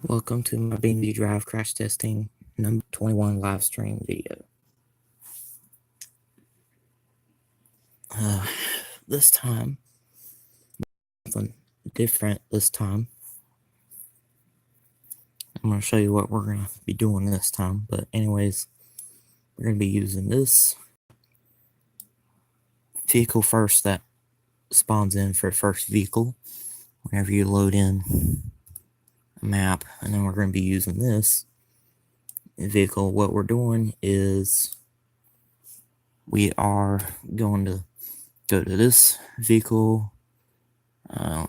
Welcome to my BMD Drive crash testing number 21 live stream video. This time, something different this time. I'm going to show you what we're going to be doing this time. But anyways, we're going to be using this vehicle first that spawns in for first vehicle whenever you load in a map. And then we're going to be using this vehicle. What we're doing is we are going to go to this vehicle,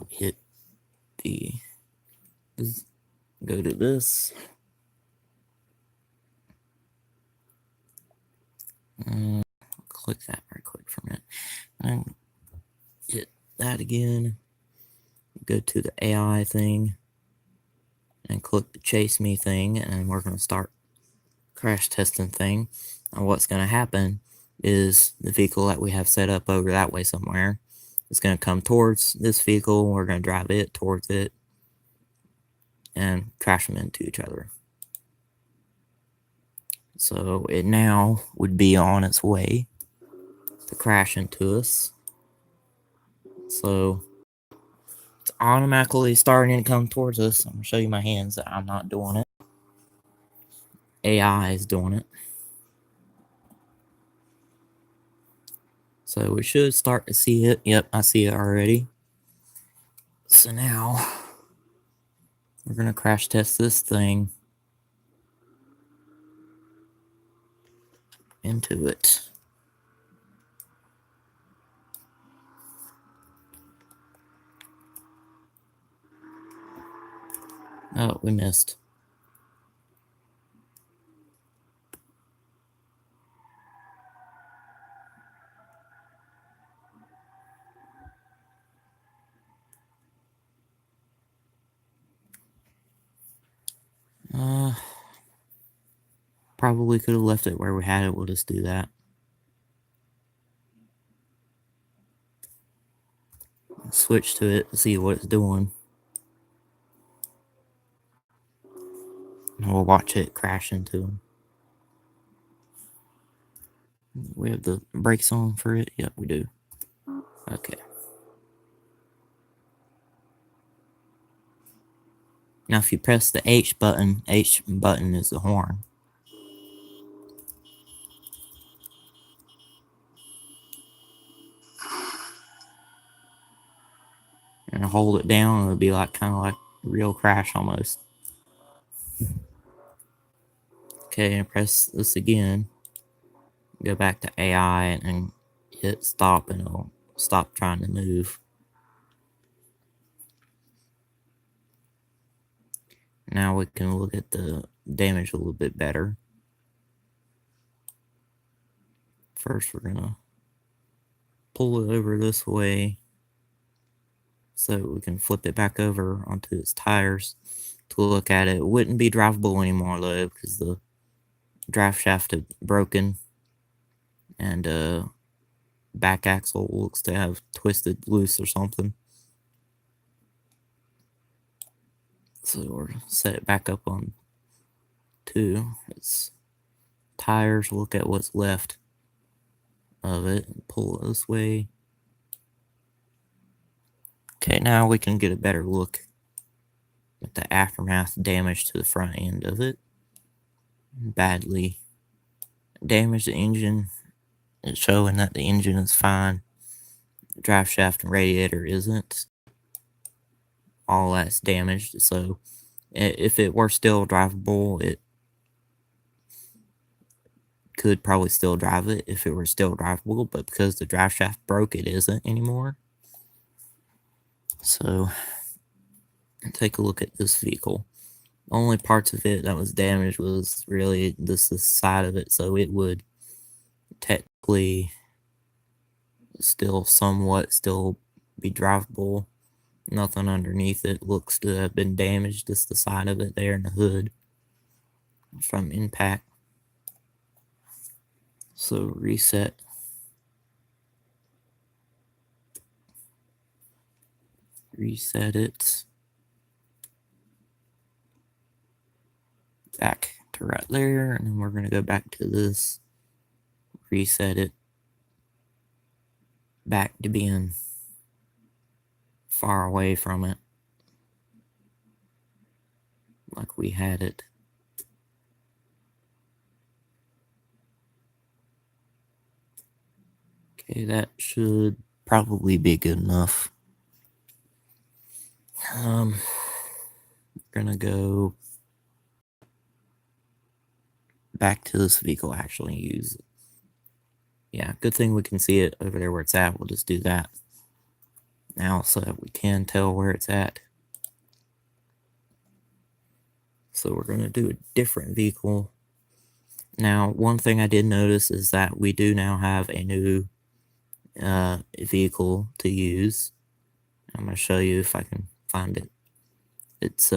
hit the, go to this, click that right quick for a minute, and hit that again, go to the AI thing, and click the chase me thing, and we're going to start crash testing thing. And what's going to happen is the vehicle that we have set up over that way somewhere is going to come towards this vehicle. We're going to drive it towards it and crash them into each other. So it now would be on its way to crash into us. So it's automatically starting to come towards us. I'm going to show you my hands that I'm not doing it. AI is doing it. So we should start to see it. Yep, I see it already. So now we're going to crash test this thing into it. Oh, we missed. Probably could have left it where we had it. We'll just do that. Switch to it to see what it's doing. And we'll watch it crash into him. We have the brakes on for it. Yep, we do. Okay. Now, if you press the H button is the horn. And hold it down, it'll be like kind of like a real crash almost. Okay, and press this again. Go back to AI and hit stop, and it'll stop trying to move. Now we can look at the damage a little bit better. First, we're gonna pull it over this way so we can flip it back over onto its tires to look at it. It wouldn't be drivable anymore though, because the drive shaft is broken, and back axle looks to have twisted loose or something. So we'll set it back up on 2. Its tires, look at what's left of it, and pull it this way. Okay, now we can get a better look at the aftermath damage to the front end of it. Badly damaged the engine. It's showing that the engine is fine. The drive shaft and radiator isn't. All that's damaged. So if it were still drivable, it could probably still drive it if it were still drivable, but because the drive shaft broke, it isn't anymore. So take a look at this vehicle. The only parts of it that was damaged was really the side of it, so it would technically still be drivable. Nothing underneath it looks to have been damaged, just the side of it there and the hood from impact. So reset. Reset it. back to right there, and then we're going to go back to this, reset it back to being far away from it, like we had it. Okay, that should probably be good enough. We're gonna go back to this vehicle, actually use it. Yeah, good thing we can see it over there where it's at. We'll just do that now so that we can tell where it's at. So we're gonna do a different vehicle. Now, one thing I did notice is that we do now have a new vehicle to use. I'm gonna show you if I can find it. It's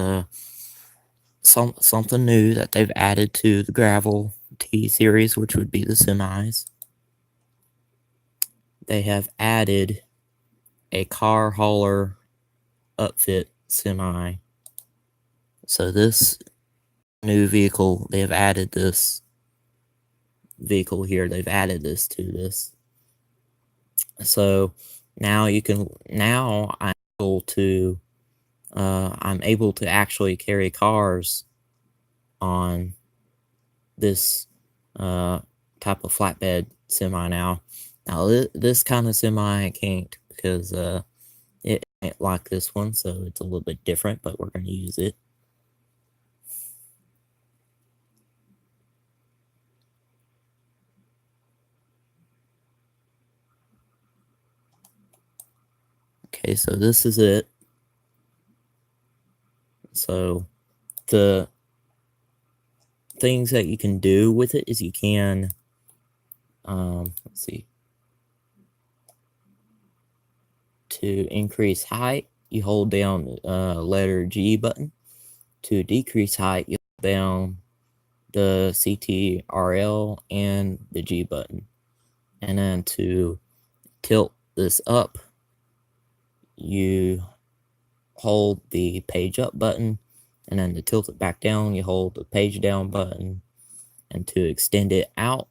something new that they've added to the Gravel T series, which would be the semis. They have added a car hauler upfit semi. So this new vehicle, they have added this vehicle here. They've added this to this. So now I'm able to actually carry cars on this type of flatbed semi now. Now this kind of semi I can't, because it ain't like this one, so it's a little bit different, but we're going to use it. Okay, so this is it. So the things that you can do with it is you can, let's see, to increase height, you hold down letter G button. To decrease height, you hold down the CTRL and the G button. And then to tilt this up, you hold the page up button, and then to tilt it back down, you hold the page down button, and to extend it out,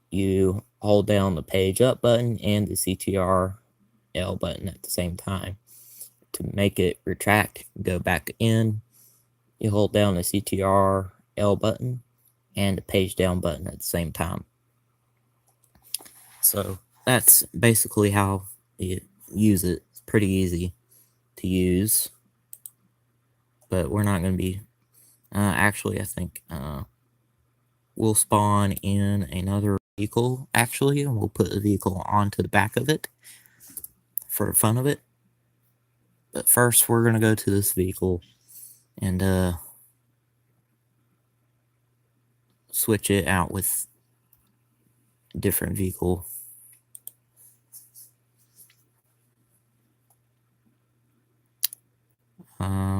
you hold down the page up button and the CTRL button at the same time. To make it retract, go back in, you hold down the CTRL button and the page down button at the same time. So that's basically how you use it. It's pretty easy to use, but we're not going to be, actually I think we'll spawn in another vehicle actually, and we'll put the vehicle onto the back of it for the fun of it. But first we're going to go to this vehicle and switch it out with a different vehicle.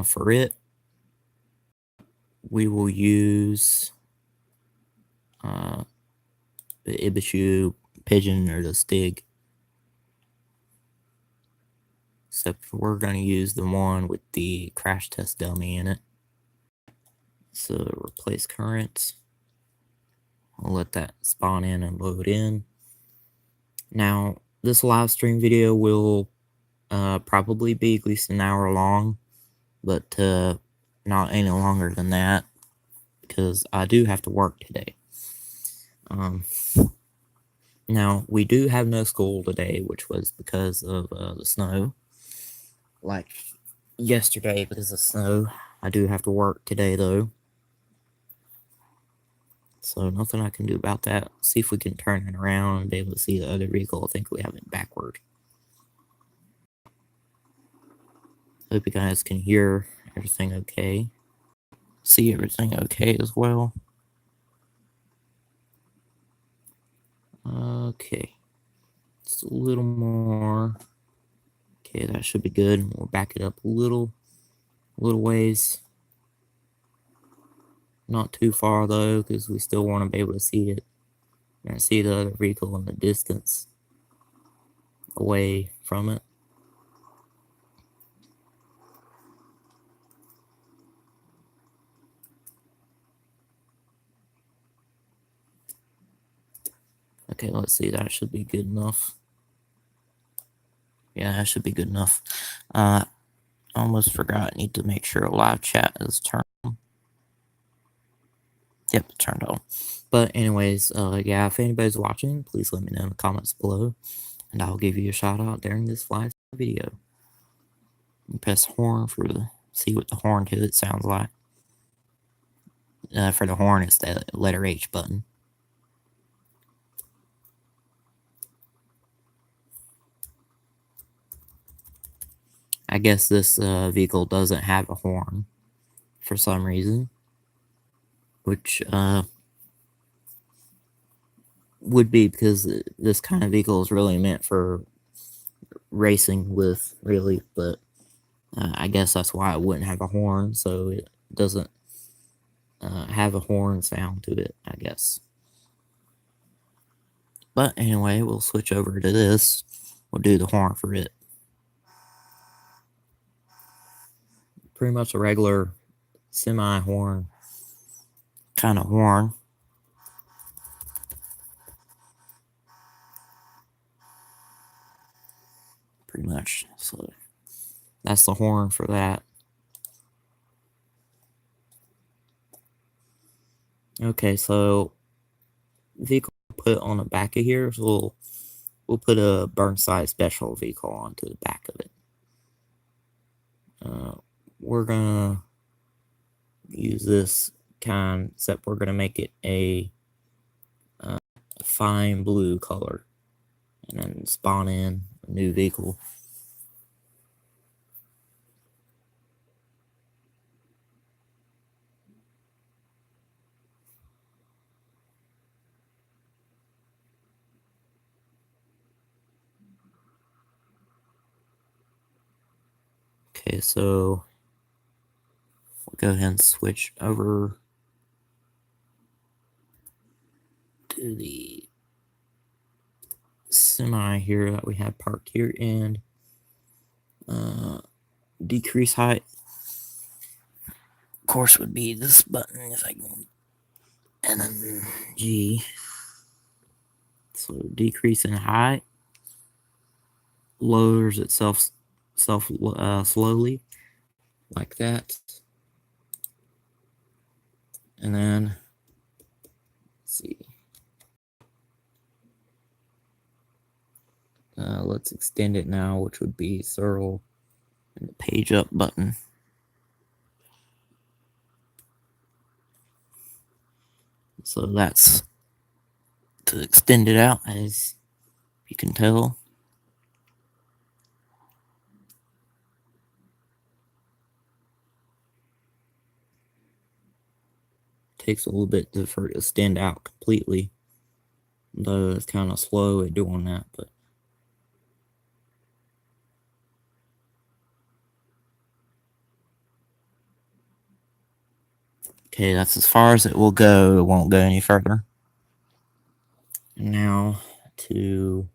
For it, we will use the Ibishu Pigeon or the Stig. Except we're going to use the one with the crash test dummy in it. So replace current. I'll let that spawn in and load in. Now, this live stream video will probably be at least an hour long, but not any longer than that, because I do have to work today. Now, we do have no school today, which was because of the snow. Like yesterday, because of snow. I do have to work today, though. So nothing I can do about that. See if we can turn it around and be able to see the other vehicle. I think we have it backward. Hope you guys can hear everything okay. See everything okay as well. Okay. Just a little more. Okay, that should be good. We'll back it up a little ways. Not too far though, because we still want to be able to see it. And see the other vehicle in the distance away from it. Okay, let's see. That should be good enough. Yeah, that should be good enough. Almost forgot. I need to make sure live chat is turned on. Yep, turned on. But anyways, yeah, if anybody's watching, please let me know in the comments below, and I'll give you a shout out during this live video. Press horn for the see what the horn to it sounds like. For the horn, it's the letter H button. I guess this vehicle doesn't have a horn for some reason, which would be because this kind of vehicle is really meant for racing with, really, but I guess that's why it wouldn't have a horn, so it doesn't have a horn sound to it, I guess. But anyway, we'll switch over to this. We'll do the horn for it. Pretty much a regular semi-horn kind of horn. Pretty much. So that's the horn for that. Okay, so vehicle put on the back of here, so we'll put a Burnside Special vehicle onto the back of it. We're gonna use this kind, except we're gonna make it a fine blue color, and then spawn in a new vehicle. Okay, so we'll go ahead and switch over to the semi here that we have parked here, and decrease height, of course, would be this button if I can, and then G. So decrease in height lowers itself slowly, like that. And then, let's see. Let's extend it now, which would be Searle and the page up button. So that's to extend it out, as you can tell. Takes a little bit for it to extend out completely, though it's kind of slow at doing that, but okay, that's as far as it will go. It won't go any further. Now to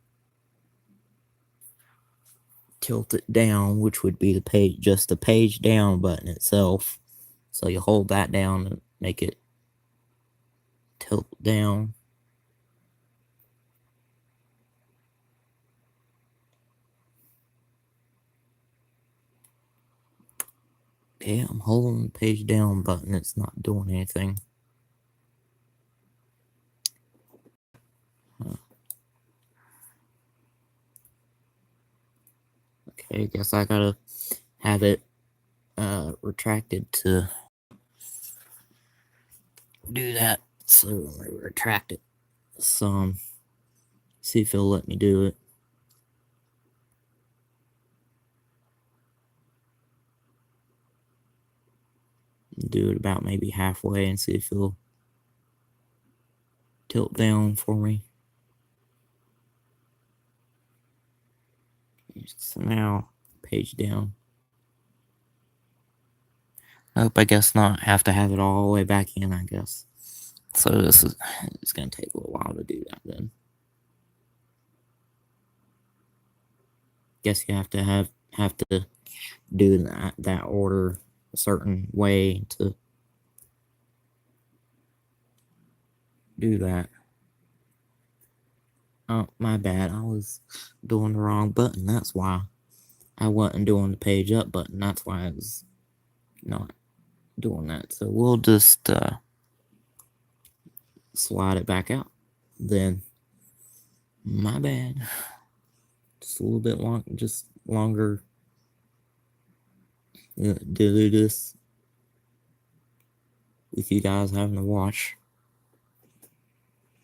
tilt it down, which would be the page, just the page down button itself. So you hold that down and make it tilt down. Okay, I'm holding the page down button. It's not doing anything. Okay, I guess I gotta have it retracted to do that. So let me retract it some. See if it'll let me do it. Do it about maybe halfway and see if it'll tilt down for me. So now, page down. Nope, I guess not. Have to have it all the way back in, I guess. So it's gonna take a little while to do that then. Guess you have to do that order a certain way to do that. Oh, my bad. I was doing the wrong button. That's why. I wasn't doing the page up button. That's why I was not doing that. So we'll just slide it back out. Then, my bad. Just a little bit long, just longer to do this with you guys having to watch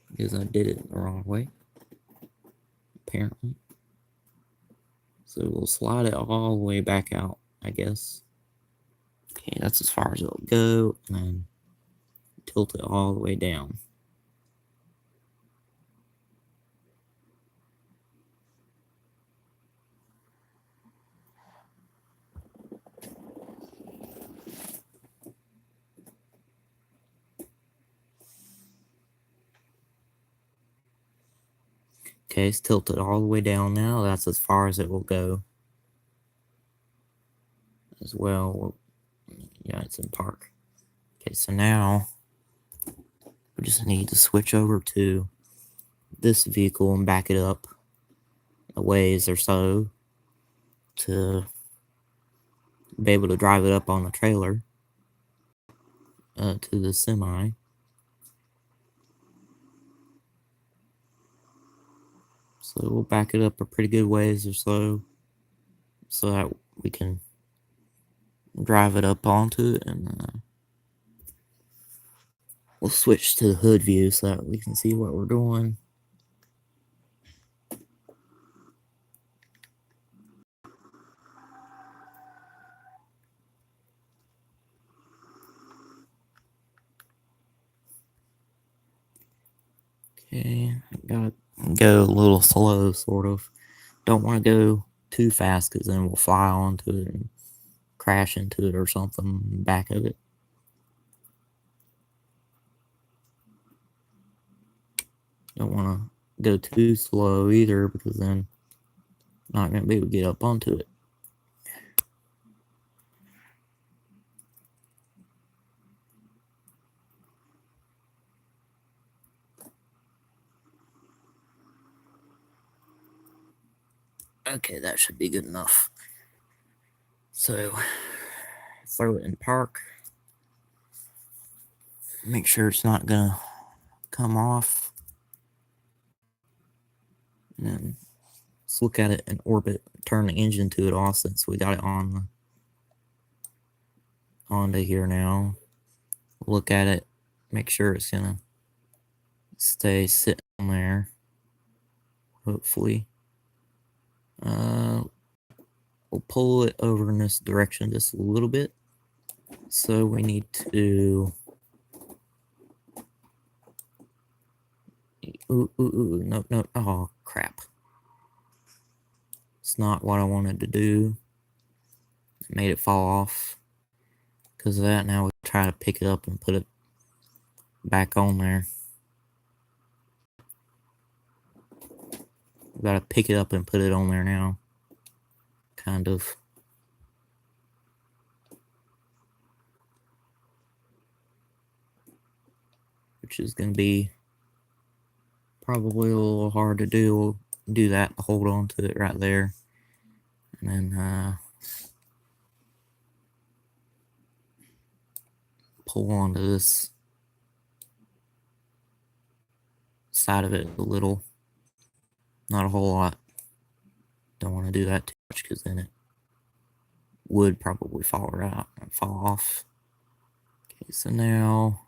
because I did it the wrong way, apparently. So we'll slide it all the way back out, I guess. Okay, that's as far as it'll go, and then tilt it all the way down. Okay, it's tilted all the way down now. That's as far as it will go. As well, yeah, it's in park. Okay, so now we just need to switch over to this vehicle and back it up a ways or so to be able to drive it up on the trailer to the semi. So we'll back it up a pretty good ways or so that we can drive it up onto it, and we'll switch to the hood view so that we can see what we're doing. Okay, gotta go a little slow, sort of. Don't want to go too fast because then we'll fly onto it and crash into it or something back of it. Don't want to go too slow either because then I'm not going to be able to get up onto it. Okay, that should be good enough. So, throw it in park. Make sure it's not going to come off. And then let's look at it in orbit. Turn the engine to it all since we got it on onto here now. Look at it. Make sure it's going to stay sitting there. Hopefully. We'll pull it over in this direction just a little bit. So we need to. No, oh crap. It's not what I wanted to do. It made it fall off. Because of that, now we try to pick it up and put it back on there. We gotta pick it up and put it on there now. Kind of. Which is gonna be probably a little hard to do. We'll do that, hold on to it right there. And then pull onto this side of it a little. Not a whole lot. Don't want to do that too much because then it would probably fall off. Okay, so now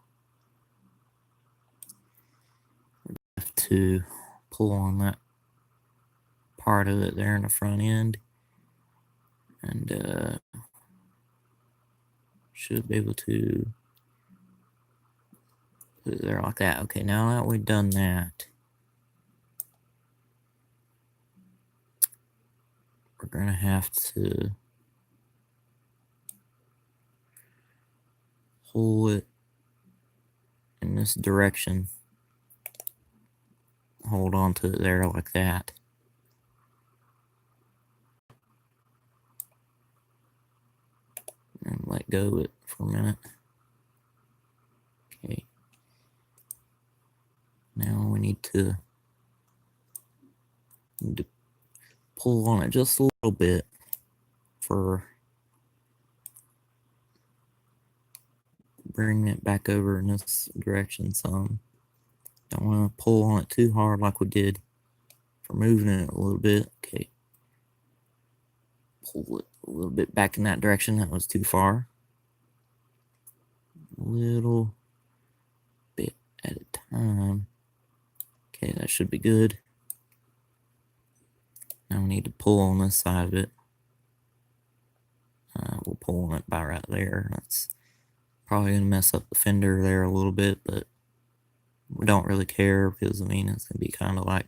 we have to pull on that part of it there in the front end, and should be able to put it there like that. Okay, now that we've done that, we're gonna have to pull it in this direction. Hold on to it there like that. And let go of it for a minute. Okay. Now we need to Need to pull on it just a little bit for bringing it back over in this direction some. Don't want to pull on it too hard like we did for moving it a little bit. Okay. Pull it a little bit back in that direction. That was too far. A little bit at a time. Okay, that should be good. Now we need to pull on this side of it. We'll pull on it by right there. That's probably going to mess up the fender there a little bit, but we don't really care because, I mean, it's going to be kind of like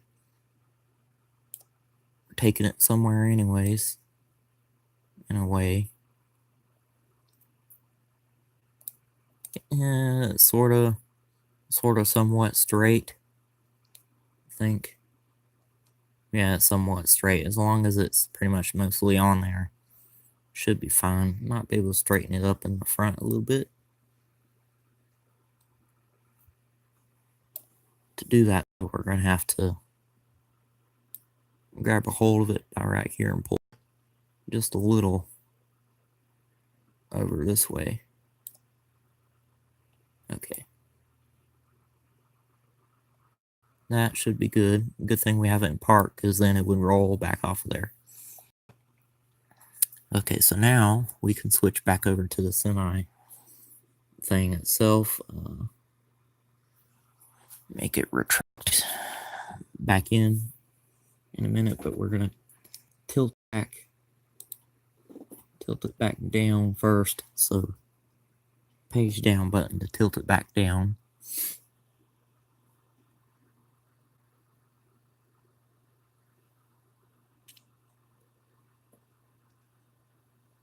we're taking it somewhere anyways, in a way. Yeah, sort of somewhat straight, I think. Yeah, it's somewhat straight. As long as it's pretty much mostly on there, should be fine. Might be able to straighten it up in the front a little bit. To do that, we're going to have to grab a hold of it by right here and pull just a little over this way. Okay. That should be good. Good thing we have it in park, because then it would roll back off of there. Okay, so now we can switch back over to the semi thing itself. Make it retract back in a minute, but we're going to tilt it back down first. So page down button to tilt it back down.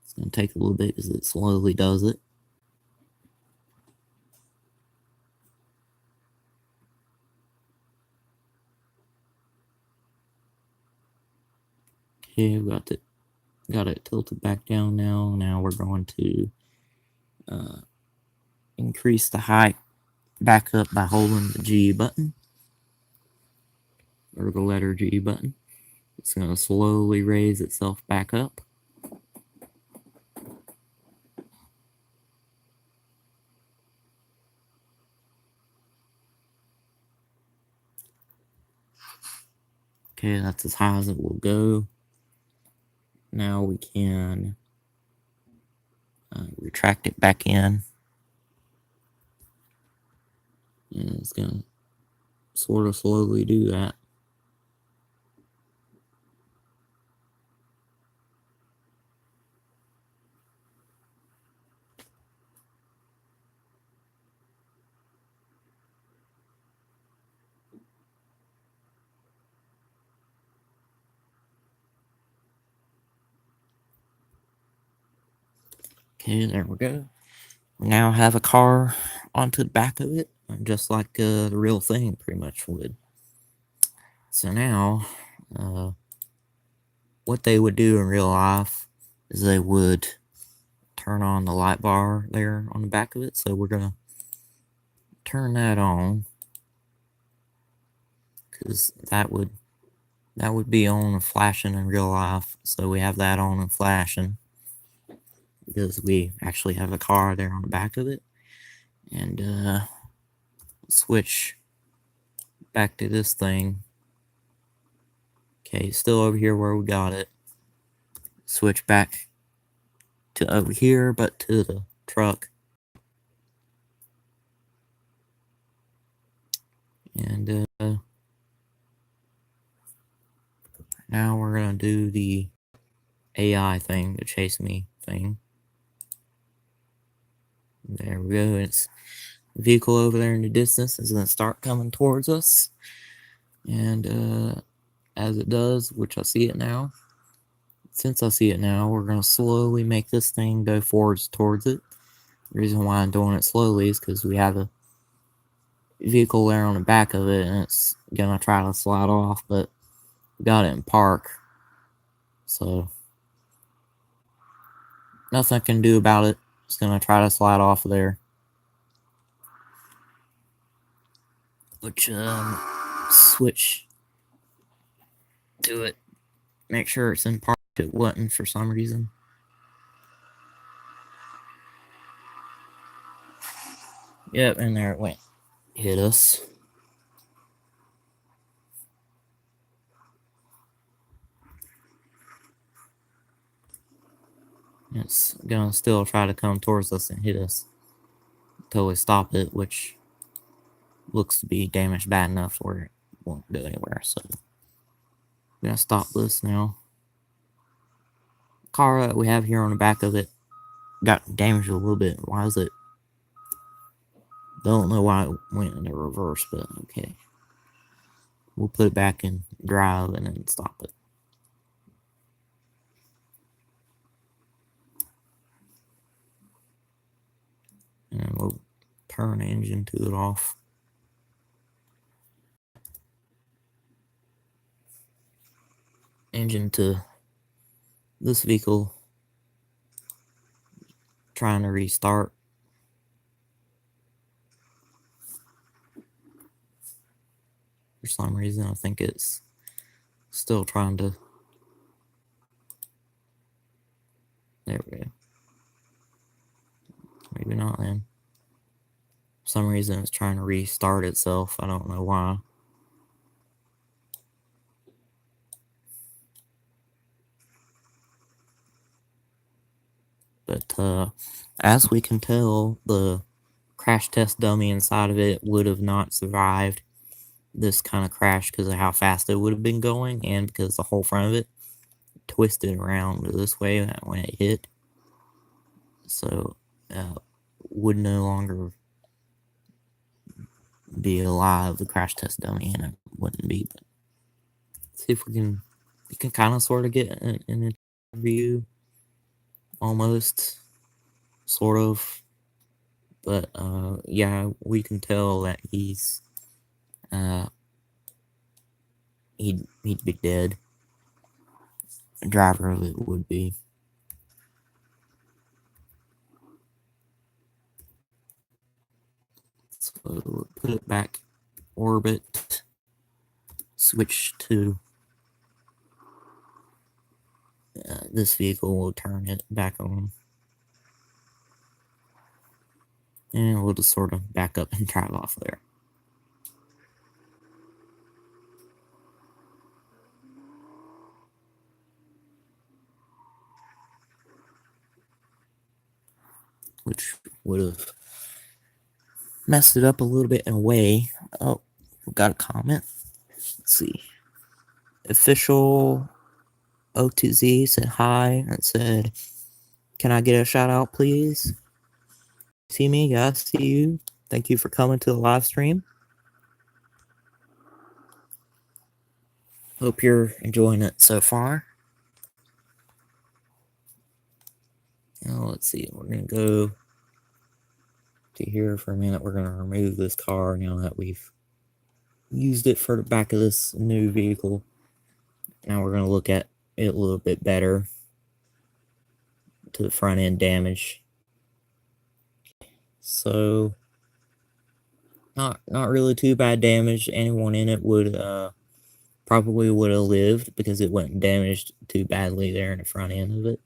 It's going to take a little bit because it slowly does it. Okay, we got it tilted back down now. Now we're going to increase the height back up by holding the G button, or the letter G button. It's going to slowly raise itself back up. Okay, that's as high as it will go. Now we can retract it back in. And it's going to sort of slowly do that. Okay, there we go. We now have a car onto the back of it, just like the real thing pretty much would. So now, what they would do in real life is they would turn on the light bar there on the back of it. So we're going to turn that on, because that would be on and flashing in real life. So we have that on and flashing because we actually have a car there on the back of it. And switch back to this thing. Okay, still over here where we got it. Switch back to over here, but to the truck. And now we're going to do the AI thing, the chase me thing. There we go. It's the vehicle over there in the distance is going to start coming towards us. And as it does, which I see it now, since I see it now, we're going to slowly make this thing go forwards towards it. The reason why I'm doing it slowly is because we have a vehicle there on the back of it, and it's going to try to slide off, but we got it in park. So nothing I can do about it. It's going to try to slide off of there. Which, switch to it. Make sure it's in park. It wasn't for some reason. Yep, and there it went. Hit us. It's gonna still try to come towards us and hit us until we stop it, which looks to be damaged bad enough where it won't go anywhere. So I'm gonna stop this now. Car that we have here on the back of it got damaged a little bit. Why is it? Don't know why it went into reverse, but okay. We'll put it back in drive and then stop it. And we'll turn engine to it off. Engine to this vehicle. Trying to restart. For some reason, I think it's still trying to. There we go. Maybe not then. For some reason, it's trying to restart itself. I don't know why. But as we can tell, the crash test dummy inside of it would have not survived this kind of crash because of how fast it would have been going and because the whole front of it twisted around this way when it hit. So would no longer be alive, the crash test dummy, and it wouldn't be. But see if we can kind of sort of get an interview, almost, sort of. But yeah, we can tell that he's he'd be dead. The driver of it would be. So we'll put it back orbit. Switch to this vehicle. We'll turn it back on. And we'll just sort of back up and drive off there. Which would have messed it up a little bit in a way. Oh, we got a comment. Let's see. Official O2Z said hi and said, "Can I get a shout out, please?" See me? Yeah, I see you. Thank you for coming to the live stream. Hope you're enjoying it so far. Now, let's see. We're going to go to here for a minute. We're going to remove this car now that we've used it for the back of this new vehicle. Now we're going to look at it a little bit better to the front end damage. So, not really too bad damage. Anyone in it would probably would have lived because it wasn't damaged too badly there in the front end of it.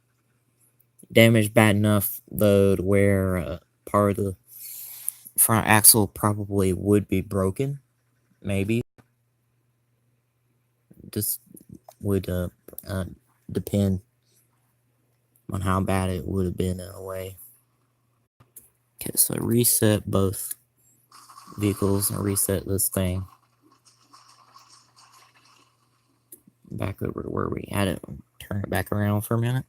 Damaged bad enough though to where part of the front axle probably would be broken, maybe. Just would depend on how bad it would have been in a way. Okay, so reset both vehicles and reset this thing back over to where we had it. Turn it back around for a minute.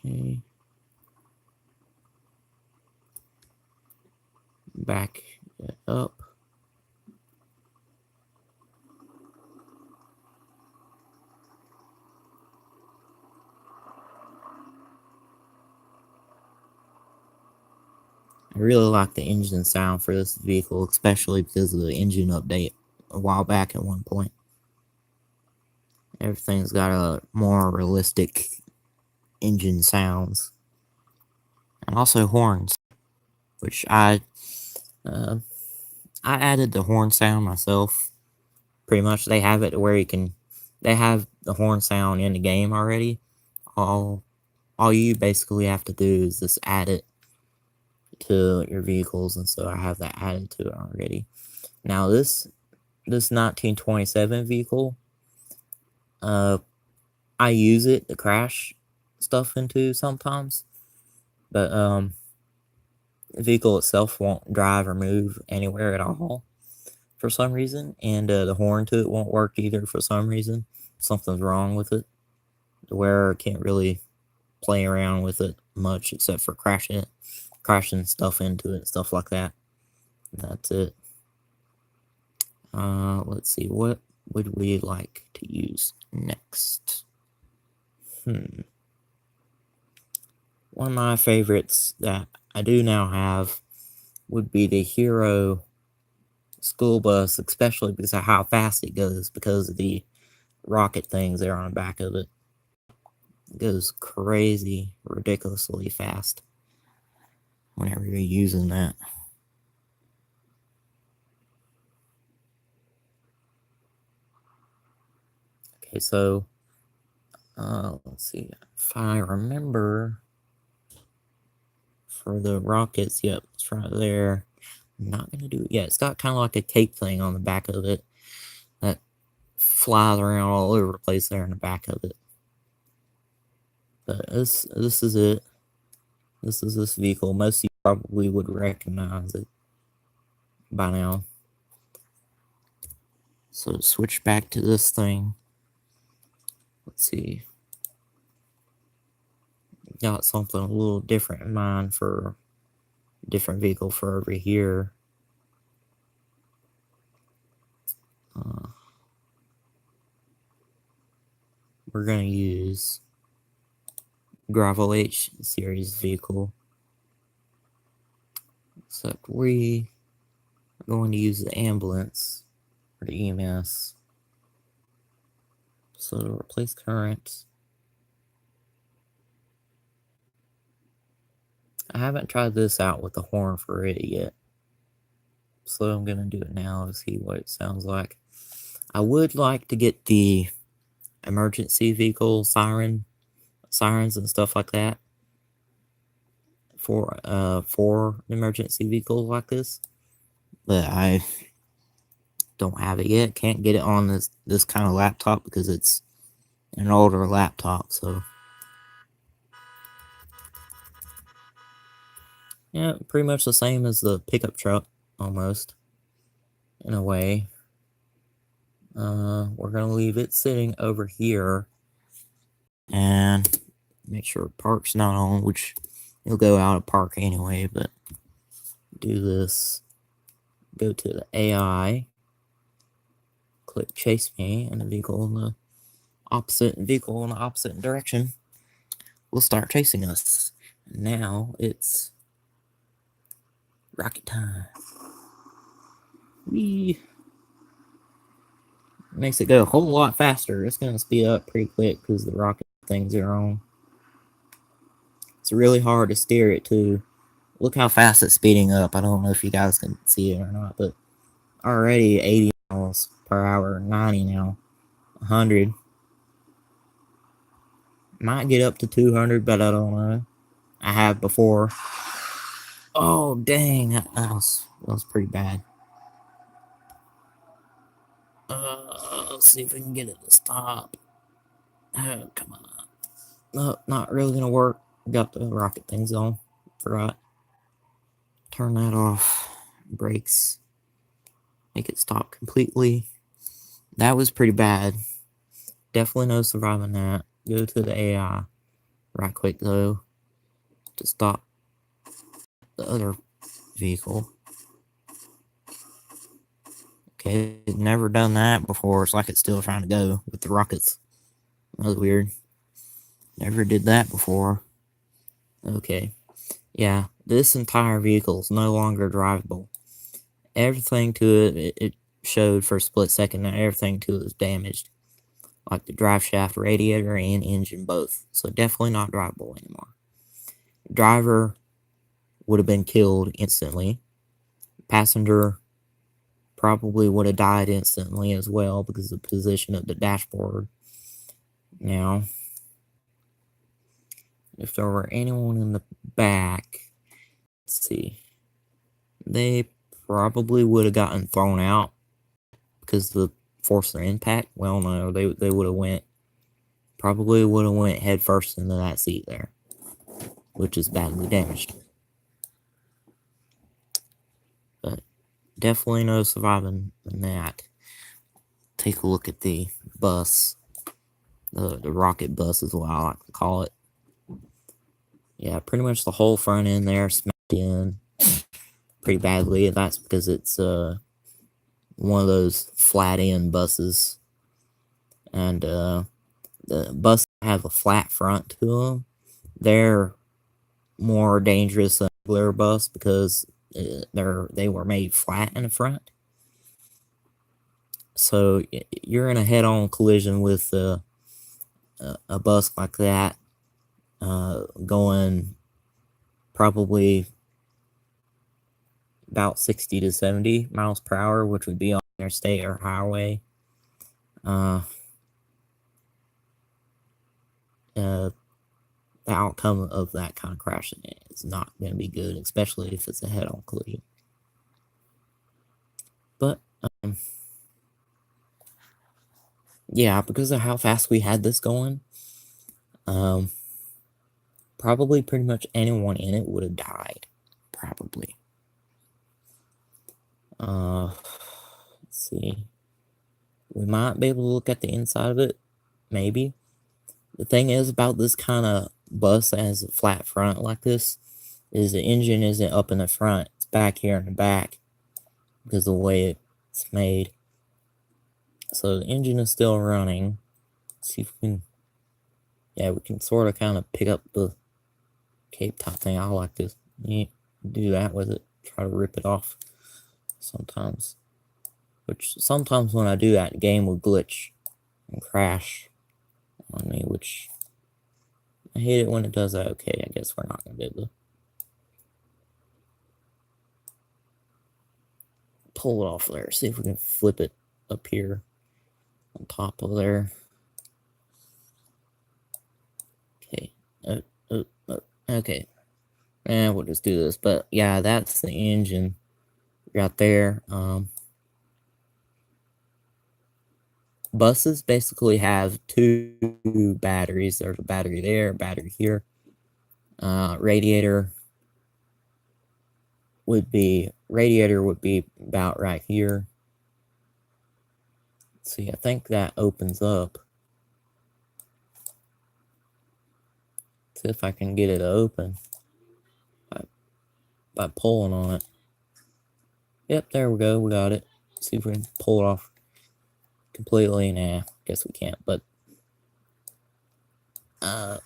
Okay. Back it up. I really like the engine sound for this vehicle, especially because of the engine update a while back at one point. Everything's got a more realistic engine sounds. And also horns, which I I added the horn sound myself. Pretty much, they have it to where they have the horn sound in the game already. All you basically have to do is just add it to your vehicles, and so I have that added to it already. Now this 1927 vehicle, I use it to crash stuff into sometimes, but the vehicle itself won't drive or move anywhere at all for some reason, and the horn to it won't work either for some reason. Something's wrong with it, where I can't really play around with it much except for crashing stuff into it, stuff like that. That's it. Let's see, what would we like to use next? One of my favorites that I do now have would be the Hero school bus, especially because of how fast it goes, because of the rocket things that are on the back of it. It goes crazy, ridiculously fast whenever you're using that. Okay, so let's see if I remember for the rockets. Yep, it's right there. I'm not gonna do it. Yeah, it's got kind of like a cape thing on the back of it that flies around all over the place there in the back of it. But this is it. This is this vehicle. Most of you probably would recognize it by now. So switch back to this thing. Let's see. Got something a little different in mind for a different vehicle for over here. We're gonna use Gravel H series vehicle. Except we are going to use the ambulance or the EMS. So to replace current, I haven't tried this out with the horn for it yet. So I'm gonna do it now to see what it sounds like. I would like to get the emergency vehicle sirens and stuff like that for emergency vehicles like this, but I don't have it yet. Can't get it on this kind of laptop because it's an older laptop. So yeah, pretty much the same as the pickup truck almost in a way. We're gonna leave it sitting over here and make sure park's not on, which it'll go out of park anyway. But do this. Go to the AI. Click chase me, and the vehicle in the opposite direction will start chasing us. Now it's rocket time. Whee! Makes it go a whole lot faster. It's gonna speed up pretty quick because the rocket things are on. It's really hard to steer it too. Look how fast it's speeding up. I don't know if you guys can see it or not, but already 80 miles per hour, 90 now, 100. Might get up to 200, but I don't know. I have before. Oh, dang. That was pretty bad. Let's see if we can get it to stop. Oh, come on. No, not really gonna work. Got the rocket things on. Forgot. Turn that off. Brakes. Make it stop completely. That was pretty bad. Definitely no surviving that. Go to the AI. Right quick though. To stop the other vehicle. Okay, never done that before. It's like it's still trying to go with the rockets. That was weird. Never did that before. Okay. Yeah, this entire vehicle is no longer drivable. Everything to it showed for a split second that everything to it is damaged. Like the drive shaft, radiator, and engine both. So definitely not drivable anymore. Driver would have been killed instantly. Passenger probably would have died instantly as well because of the position of the dashboard. Now, if there were anyone in the back, let's see, they probably would have gotten thrown out because of the force of impact. Well, no, they would have probably would have went head first into that seat there, which is badly damaged. But definitely no surviving in that. Take a look at the bus, the rocket bus is what I like to call it. Yeah, pretty much the whole front end there smacked in pretty badly. That's because it's one of those flat end buses, and the buses have a flat front to them. They're more dangerous than a regular bus because they were made flat in the front. So you're in a head-on collision with a bus like that, going probably about 60 to 70 miles per hour, which would be on interstate or highway. The outcome of that kind of crash is not going to be good, especially if it's a head-on collision. But yeah, because of how fast we had this going, probably pretty much anyone in it would have died. Probably. Let's see. We might be able to look at the inside of it. Maybe. The thing is about this kind of bus that has a flat front like this is the engine isn't up in the front. It's back here in the back because of the way it's made. So the engine is still running. Let's see if we can... Yeah, we can sort of kind of pick up the cape top thing. I like to do that with it. Try to rip it off sometimes. Which sometimes when I do that, the game will glitch and crash on me, which I hate it when it does that. Okay, I guess we're not going to be able to pull it off there. See if we can flip it up here on top of there. Okay. Okay. And we'll just do this. But yeah, that's the engine right there. Buses basically have two batteries. There's a battery there, a battery here. Radiator would be about right here. See, I think that opens up. See if I can get it to open by pulling on it. Yep, there we go. We got it. See if we can pull it off completely. Nah, guess we can't. But darn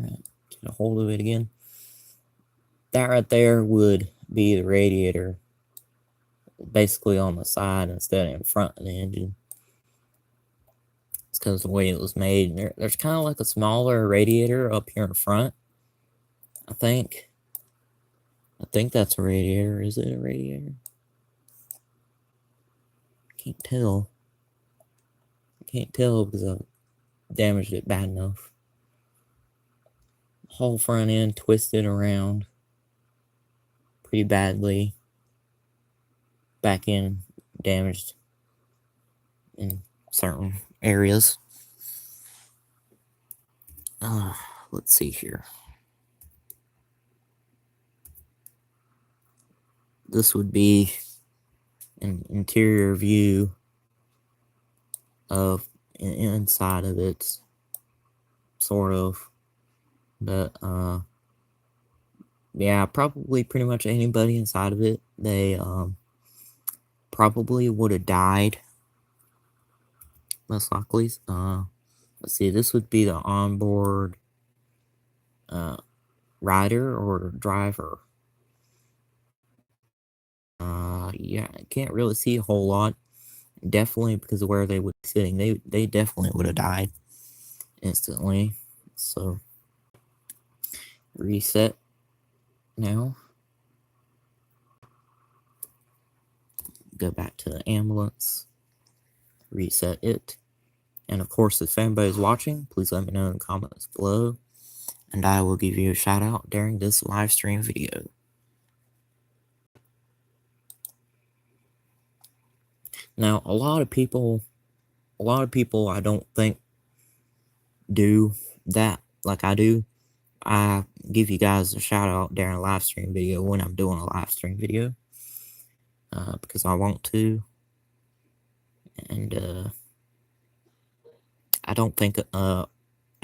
it, get a hold of it again. That right there would be the radiator, basically on the side instead of in front of the engine. It's because of the way it was made. There's kind of like a smaller radiator up here in front. I think that's a radiator. Is it a radiator? Can't tell. Can't tell because I've damaged it bad enough. Whole front end twisted around pretty badly. Back end damaged in certain areas. Let's see here. This would be an interior view of inside of it, sort of. But yeah, probably pretty much anybody inside of it, they probably would have died, most likely. Let's see, this would be the onboard rider or driver. Yeah, I can't really see a whole lot. Definitely because of where they would be sitting, they definitely would have died instantly. So reset now. go back to the ambulance, reset it. And of course, if anybody's watching, please let me know in the comments below, and I will give you a shout out during this live stream video. Now, a lot of people I don't think do that like I do. I give you guys a shout out during a live stream video when I'm doing a live stream video, because I want to, and I don't think I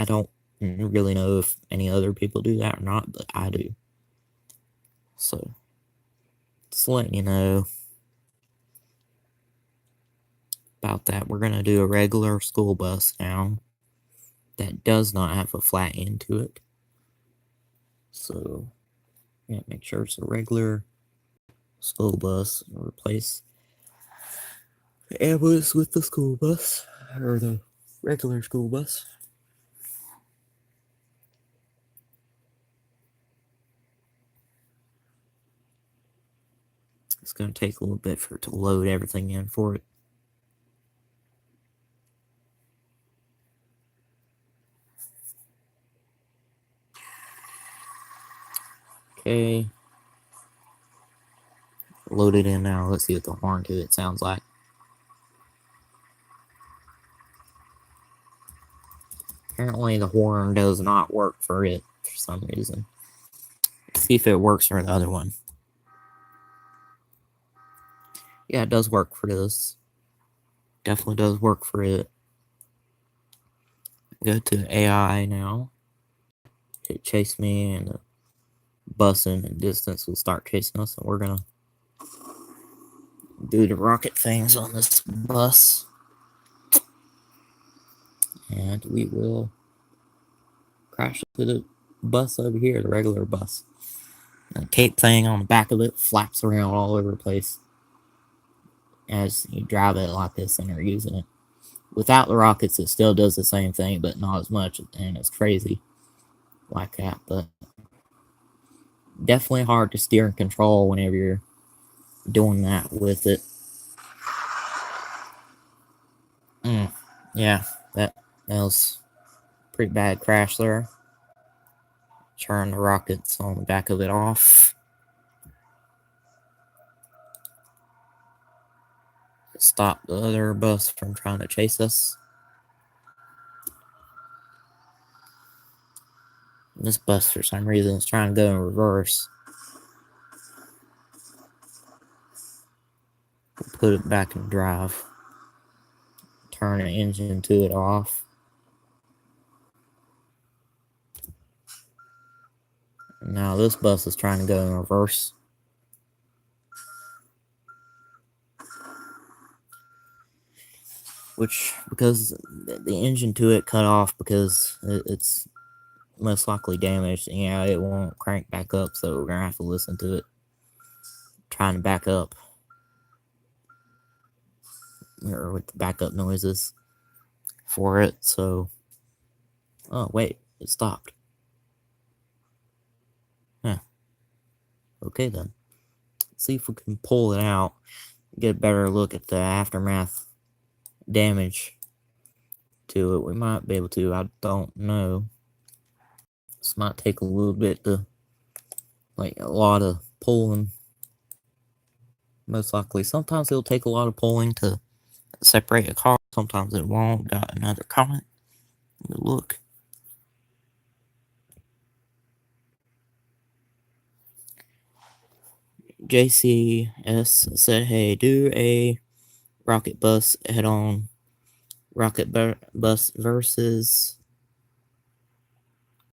don't really know if any other people do that or not, but I do. So just letting you know about that. We're gonna do a regular school bus now that does not have a flat end to it. So yeah, make sure it's a regular school bus. Replace the ambulance with the school bus, or the regular school bus. It's going to take a little bit for it to load everything in for it. Okay. Loaded in now. Let's see what the horn to it sounds like. Apparently the horn does not work for it for some reason. Let's see if it works for the other one. Yeah, it does work for this. Definitely does work for it. Go to AI now. Hit chase me, and the bus in the distance will start chasing us, and we're gonna do the rocket things on this bus. And we will crash to the bus over here, the regular bus. The cape thing on the back of it flaps around all over the place as you drive it like this and are using it. Without the rockets, it still does the same thing, but not as much, and it's crazy like that. But definitely hard to steer and control whenever you're doing that with it. Yeah, that was a pretty bad crash there. Turn the rockets on the back of it off. Stop the other bus from trying to chase us. This bus, for some reason, is trying to go in reverse. Put it back in drive. Turn the engine to it off. Now this bus is trying to go in reverse. Which, because the engine to it cut off because it's most likely damaged, and yeah, it won't crank back up, so we're gonna have to listen to it trying to back up, or with the backup noises for it. So, oh wait, it stopped. Huh. Okay then. Let's see if we can pull it out, get a better look at the aftermath damage to it. We might be able to, I don't know. This might take a little bit to, like, a lot of pulling. Most likely. Sometimes it'll take a lot of pulling to separate a car. Sometimes it won't. Got another comment. Look. JCS said, hey, do a rocket bus head-on. Rocket bus versus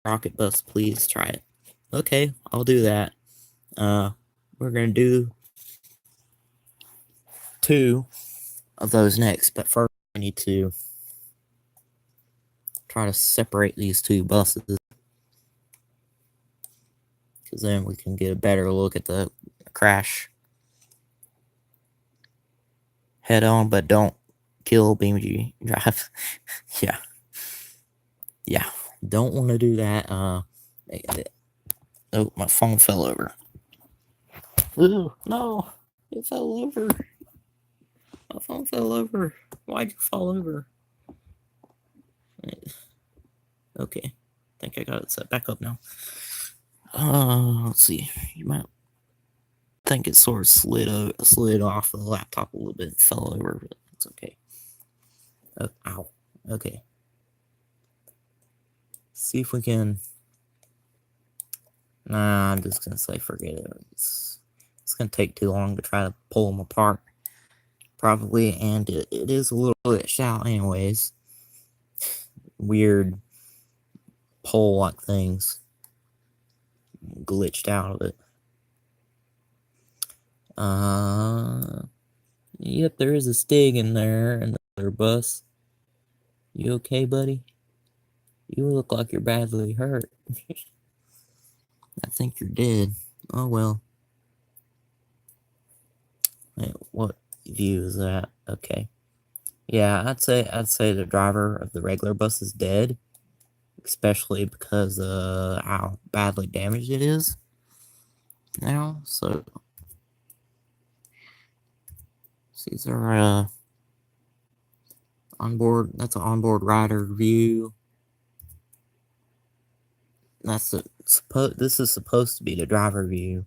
rocket bus, please try it. Okay, I'll do that. We're gonna do 2 of those next, but first I need to try to separate these 2 buses, because then we can get a better look at the crash head on, but don't kill BeamNG Drive. yeah, don't want to do that. Oh, my phone fell over. Ooh, no, it fell over. My phone fell over. Why'd you fall over? Okay. I think I got it set back up now. Let's see. You might think it sort of slid off the laptop a little bit, fell over, but it's okay. Oh, ow. Okay. See if we can. Nah, I'm just gonna say forget it. It's gonna take too long to try to pull them apart, probably, and it is a little bit shallow, anyways. Weird pole-like things glitched out of it. Yep, there is a Stig in there, and the other bus. You okay, buddy? You look like you're badly hurt. I think you're dead. Oh well. Wait, what view is that? Okay. Yeah, I'd say the driver of the regular bus is dead, especially because how badly damaged it is now. So these are onboard. That's an onboard rider view. That's this is supposed to be the driver view.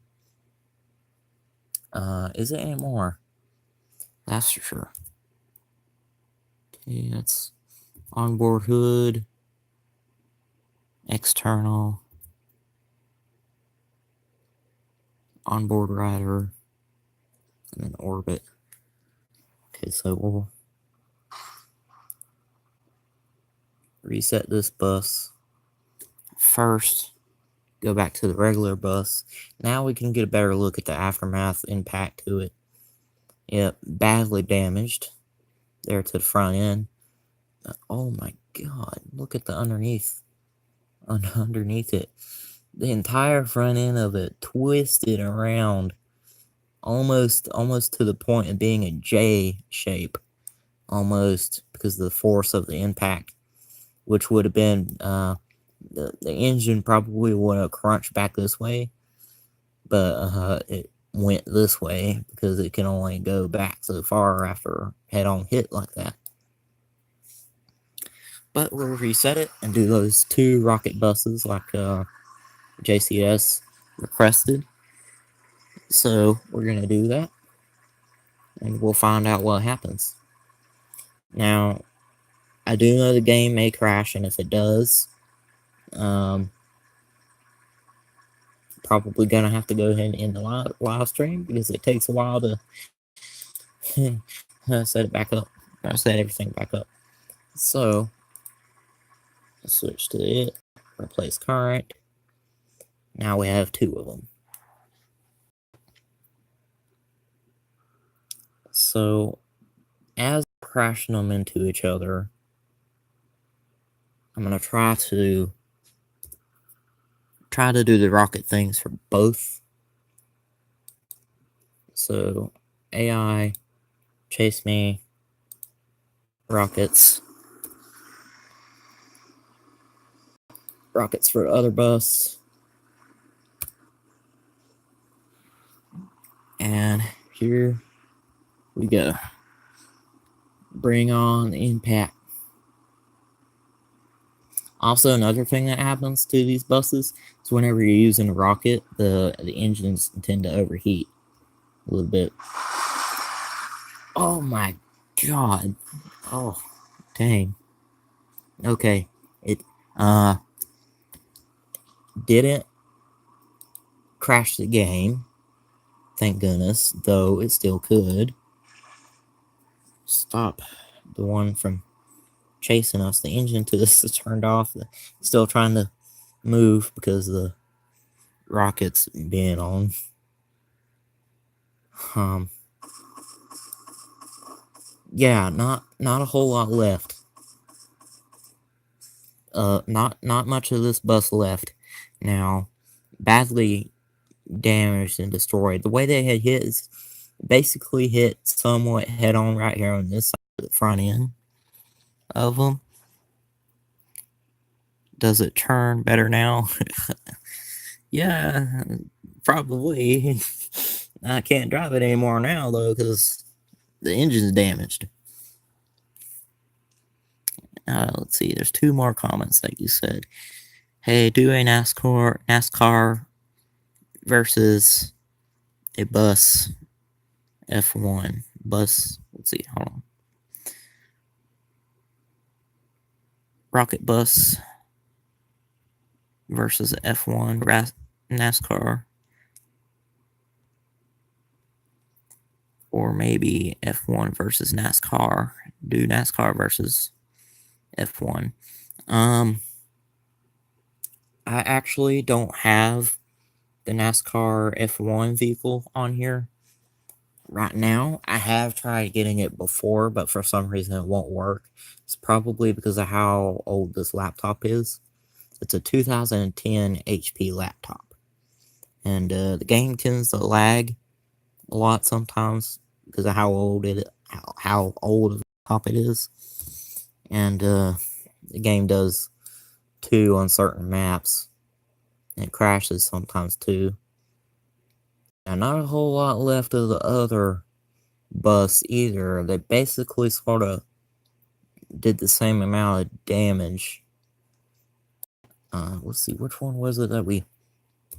Is it anymore? That's for sure. Okay, that's onboard hood, external, onboard rider, and then orbit. Okay, so we'll reset this bus first. Go back to the regular bus. Now we can get a better look at the aftermath impact to it. Yep, badly damaged there to the front end. Oh my god, look at the underneath it. The entire front end of it twisted around almost to the point of being a J shape, almost, because of the force of the impact, which would have been the engine probably would have crunched back this way, but it went this way because it can only go back so far after head-on hit like that. But we'll reset it and do those 2 rocket buses like JCS requested. So we're gonna do that, and we'll find out what happens. Now, I do know the game may crash, and if it does, probably gonna have to go ahead and end the live stream because it takes a while to set it back up. Set everything back up. So switch to it, replace current. Now we have 2 of them. So as crashing them into each other, I'm gonna try to do the rocket things for both. So AI, chase me, rockets for other bus, and here we go. Bring on the impact. Also, another thing that happens to these buses is whenever you're using a rocket, the engines tend to overheat a little bit. Oh my god. Oh, dang. Okay. It didn't crash the game. Thank goodness, though it still could. Stop the one from chasing us. The engine to this is turned off. Still trying to move because the rocket's being on. Yeah, not a whole lot left. Not much of this bus left. Now, badly damaged and destroyed. The way they had hit is basically hit somewhat head on right here on this side of the front end of them. Does it turn better now? Yeah, probably. I can't drive it anymore now though because the engine's damaged. Let's see. There's 2 more comments that you said. Hey, do a NASCAR versus a bus F1 bus. Let's see. Hold on. Rocket bus versus F1 NASCAR. Or maybe F1 versus NASCAR. Do NASCAR versus F1. I actually don't have the NASCAR F1 vehicle on here right now. I have tried getting it before, but for some reason it won't work. It's probably because of how old this laptop is. It's a 2010 HP laptop. And the game tends to lag a lot sometimes because of how old how old of a laptop it is. And the game does too on certain maps. It crashes sometimes too. And not a whole lot left of the other bus either. They basically sort of did the same amount of damage. Let's see, which one was it that we...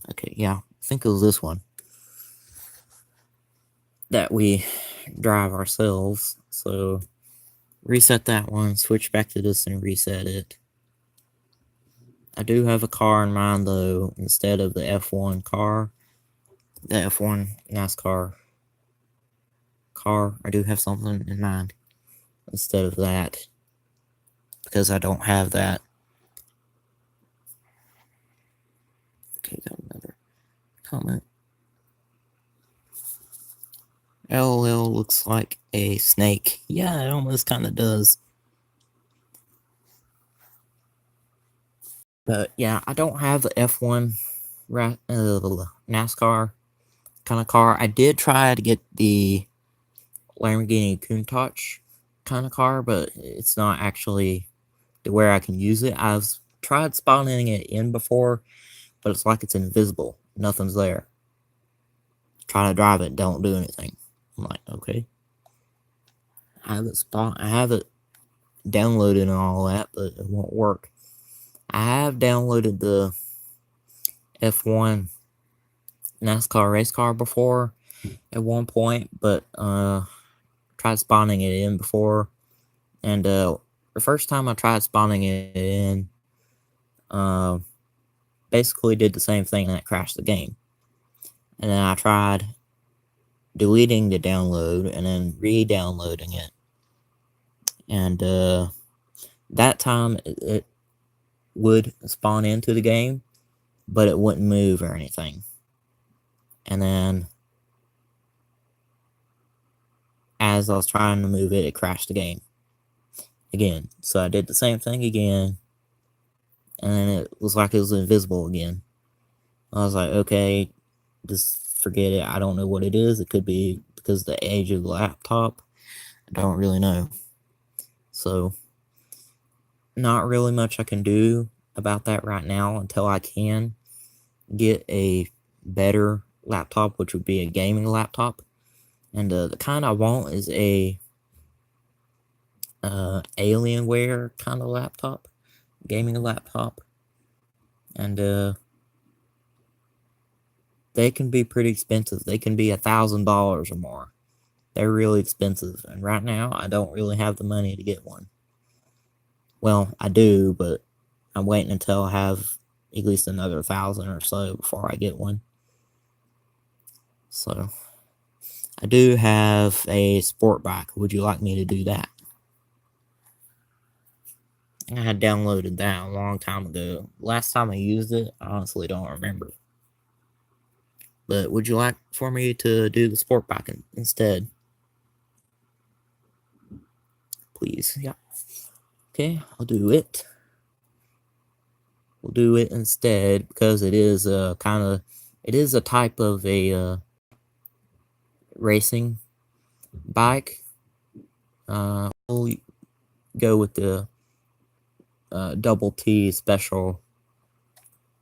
Okay, yeah, I think it was this one. That we drive ourselves. So, reset that one, switch back to this and reset it. I do have a car in mind, though, instead of the F1 car. The F1 NASCAR car. I do have something in mind instead of that. Because I don't have that. Okay, got another comment. LOL looks like a snake. Yeah, it almost kind of does. But yeah, I don't have the F1 NASCAR kind of car. I did try to get the Lamborghini Countach kind of car, but it's not actually to where I can use it. I've tried spawning it in before, but it's like it's invisible. Nothing's there. Try to drive it, don't do anything. I'm like, okay. I have it downloaded and all that, but it won't work. I have downloaded the F1 NASCAR race car before at one point, but tried spawning it in before, and the first time I tried spawning it in, basically did the same thing and it crashed the game. And then I tried deleting the download and then re-downloading it, and that time it would spawn into the game, but it wouldn't move or anything. And then as I was trying to move it, it crashed the game again. So I did the same thing again, and then it was like it was invisible again. I was like, okay, just forget it. I don't know what it is. It could be because of the age of the laptop. I don't really know. So, not really much I can do about that right now until I can get a better laptop, which would be a gaming laptop. And the kind I want is a Alienware kind of laptop, gaming laptop. And they can be pretty expensive. They can be $1,000 or more. They're really expensive. And right now, I don't really have the money to get one. Well, I do, but I'm waiting until I have at least another 1,000 or so before I get one. So, I do have a sport bike. Would you like me to do that? I had downloaded that a long time ago. Last time I used it, I honestly don't remember. But would you like for me to do the sport bike instead? Please, yeah. Okay, I'll do it. We'll do it instead because it is it is a type of a racing bike. We'll go with the double T special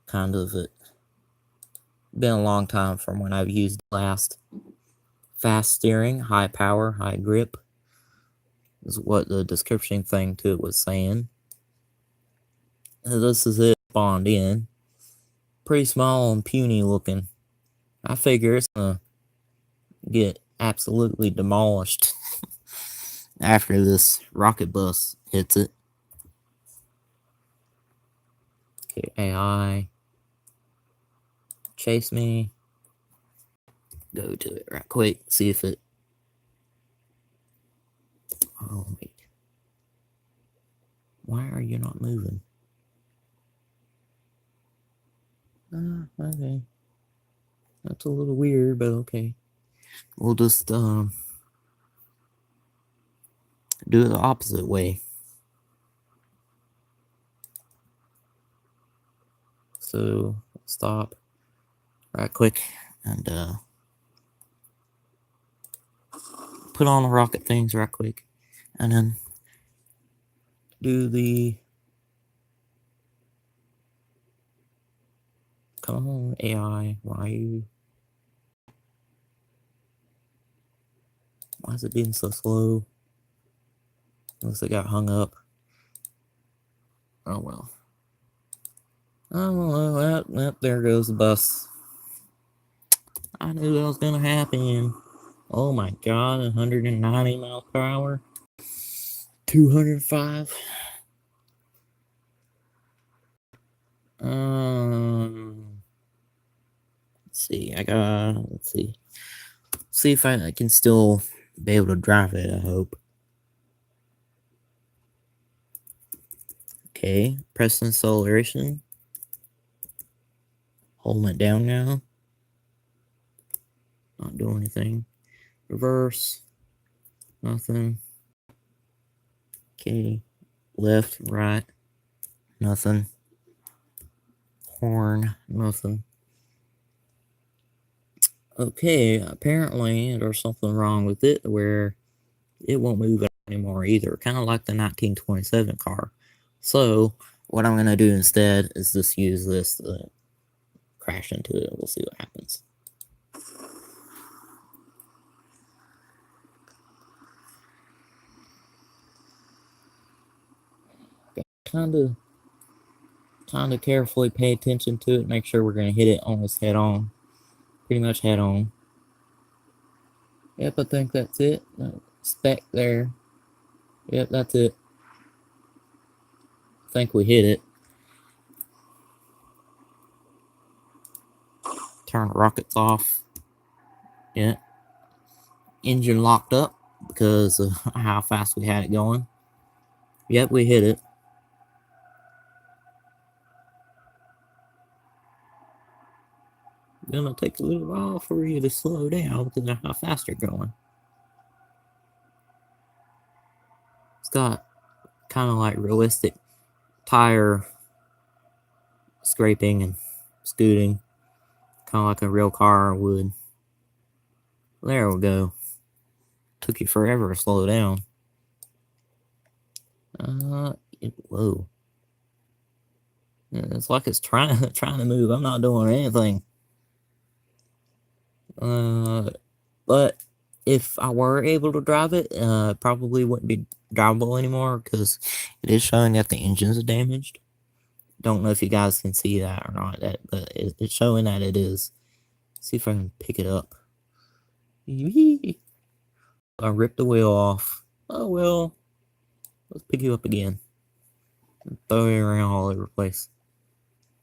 kind of it. Been a long time from when I've used it last. fast steering, high power, high grip is what the description thing to it was saying. And this is it spawned in. Pretty small and puny looking. I figure it's gonna get absolutely demolished after this rocket bus hits it. Okay, AI. Chase me. Go to it right quick. See if it. Oh, wait. Why are you not moving? Okay. That's a little weird, but okay. We'll just do it the opposite way. So stop right quick and put on the rocket things right quick, and then do the. Come on, AI. Why is it being so slow? Unless it got hung up. Oh well. Oh well, there goes the bus. I knew that was gonna happen. Oh my god, 190 miles per hour. 205. Let's see. Let's see. See if I can still be able to drive it, I hope. Okay, press acceleration. Holding it down now. Not doing anything. Reverse. Nothing. Okay. Left, right. Nothing. Horn. Nothing. Okay, apparently there's something wrong with it where it won't move anymore either. Kind of like the 1927 car. So, what I'm going to do instead is just use this to crash into it. We'll see what happens. Kind of carefully pay attention to it. Make sure we're going to hit it almost head on. Pretty much head on. Yep, I think that's it. Spec there. Yep, that's it. I think we hit it. Turn the rockets off. Yeah. Engine locked up because of how fast we had it going. Yep, we hit it. Gonna take a little while for you to slow down because of how fast you're going. It's got kind of like realistic tire scraping and scooting, kind of like a real car would. There we go. Took you forever to slow down. Whoa. It's like it's trying to move. I'm not doing anything. But if I were able to drive it, probably wouldn't be drivable anymore because it is showing that the engines are damaged. Don't know if you guys can see that or not, but it's showing that it is. Let's see if I can pick it up. I ripped the wheel off. Oh well. Let's pick you up again. Throw it around all over the place.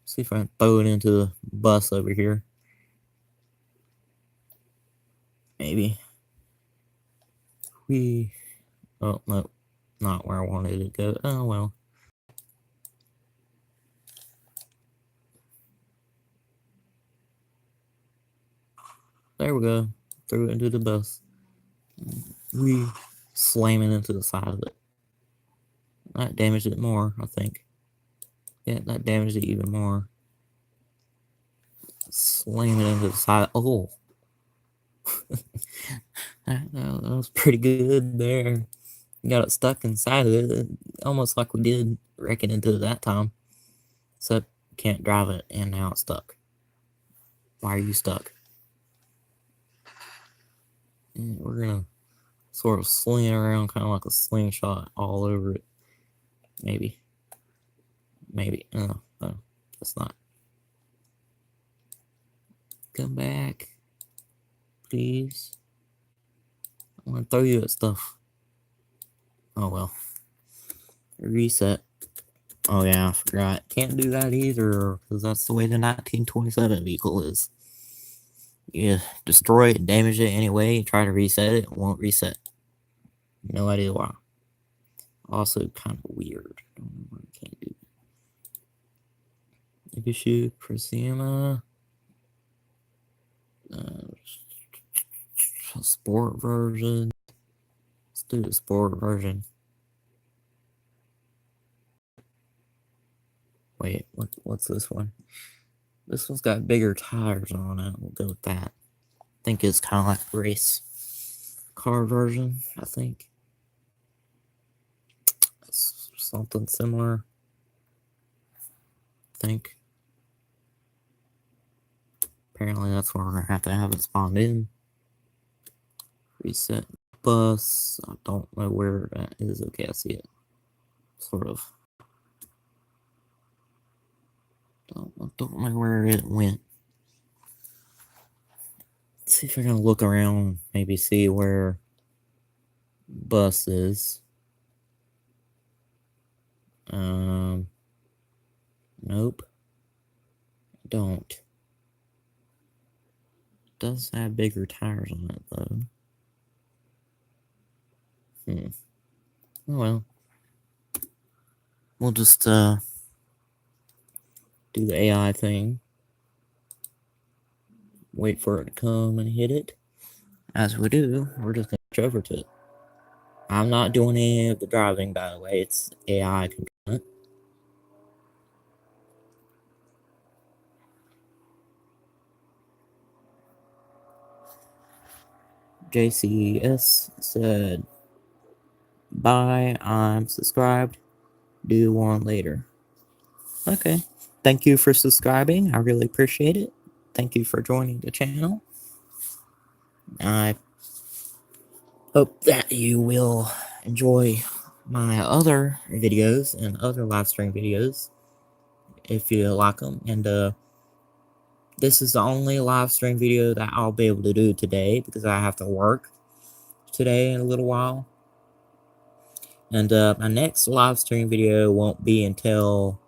See if I can throw it into the bus over here. Maybe. Oh, no. Not where I wanted it to go. Oh, well. There we go. Threw it into the bus. We slam it into the side of it. That damaged it more, I think. Yeah, that damaged it even more. Slam it into the side. Oh. that was pretty good there. Got it stuck inside of it. Almost like we did wreck it into that time. Except can't drive it, and now it's stuck. Why are you stuck? And we're gonna sort of sling it around, kind of like a slingshot all over it. Maybe. No, that's not. Come back, please. I want to throw you at stuff. Oh well. Reset. Oh yeah, I forgot. Can't do that either, because that's the way the 1927 vehicle is. You destroy it, damage it anyway, try to reset it, won't reset. No idea why. Also kind of weird. Don't know why I can't do that. Issue, Prisima. Sport version. Let's do the sport version. Wait, what's this one? This one's got bigger tires on it. We'll go with that. I think it's kind of like the race car version, I think. It's something similar. I think. Apparently that's where we're going to have it spawned in. Reset bus. I don't know where that is. Okay, I see it. Sort of. Don't know where it went. Let's see if I can look around, maybe see where bus is. Nope. Don't. It does have bigger tires on it though. Oh well. We'll just do the AI thing. Wait for it to come and hit it. As we do, we're just gonna switch over to it. I'm not doing any of the driving, by the way. It's AI controlling it. JCS said, bye, I'm subscribed. Do one later. Okay. Thank you for subscribing. I really appreciate it. Thank you for joining the channel. I hope that you will enjoy my other videos and other live stream videos if you like them. And this is the only live stream video that I'll be able to do today because I have to work today in a little while. And my next live stream video won't be until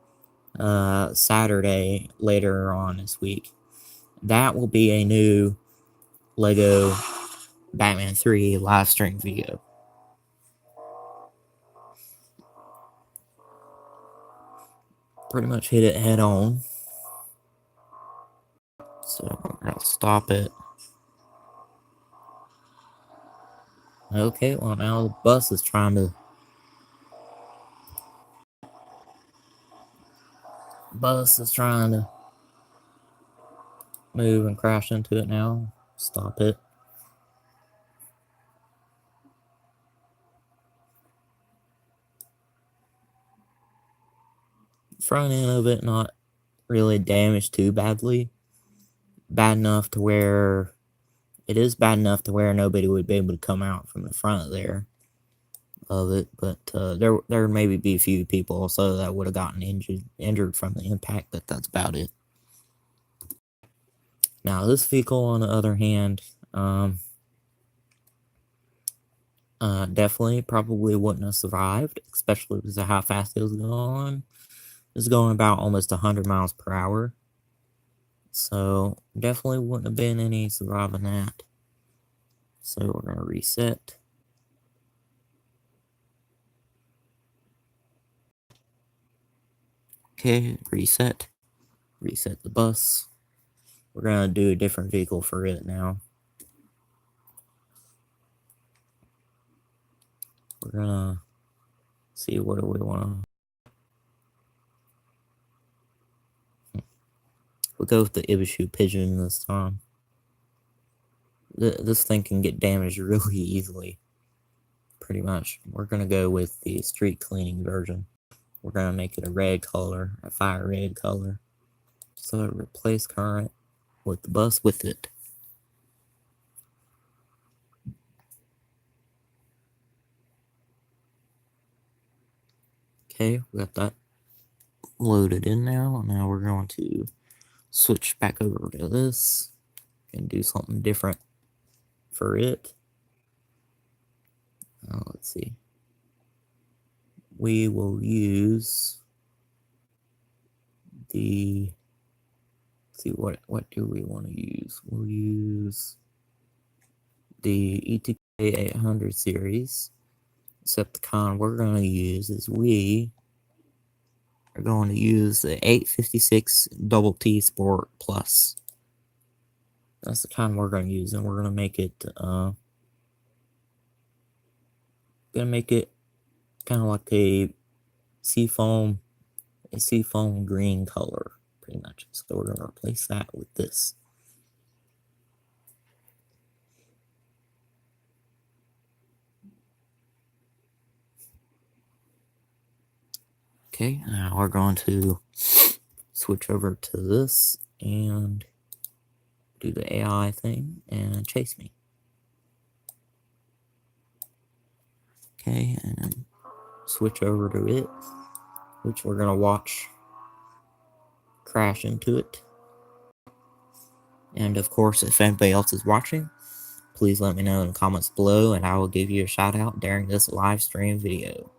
Saturday later on this week. That will be a new Lego Batman 3 live stream video. Pretty much hit it head on. So I'll stop it. Okay, well now the bus is trying to move and crash into it now. Stop it. Front end of it not really damaged too badly. Bad enough to where it is bad enough to where nobody would be able to come out from the front there of it, but there maybe be a few people also that would have gotten injured from the impact, but that's about it. Now this vehicle, on the other hand, definitely probably wouldn't have survived, especially because of how fast it was going. It was going about almost 100 miles per hour. So definitely wouldn't have been any surviving that. So we're going to reset. Okay, reset. Reset the bus. We're going to do a different vehicle for it now. We're going to see what do we want to... We'll go with the Ibishu Pigeon this time. This thing can get damaged really easily. Pretty much. We're going to go with the street cleaning version. We're going to make it a red color, a fire red color. So replace current with the bus with it. Okay, we got that loaded in now. Now we're going to switch back over to this and do something different for it. Let's see. We will use the, let's see, what do we want to use? We'll use the E2K 800 series, except the con we're going to use is we are going to use the 856 Double T Sport Plus. That's the kind we're going to use, and we're going to make it kind of like a seafoam green color, pretty much. So we're going to replace that with this. Okay, now we're going to switch over to this and do the AI thing and chase me. Okay, and then switch over to it, which we're going to watch crash into it. And of course, if anybody else is watching, please let me know in the comments below, and I will give you a shout out during this live stream video.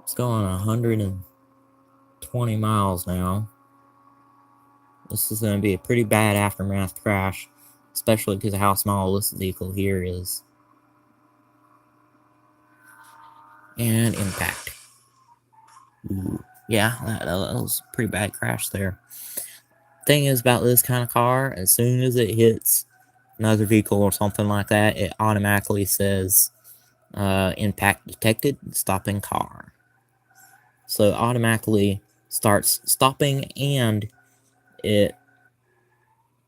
It's going 120 miles now. This is going to be a pretty bad aftermath crash, especially because of how small this vehicle here is. And impact. Ooh, yeah, that was a pretty bad crash there. Thing is about this kind of car, as soon as it hits another vehicle or something like that, it automatically says impact detected, stopping car. So it automatically starts stopping, and it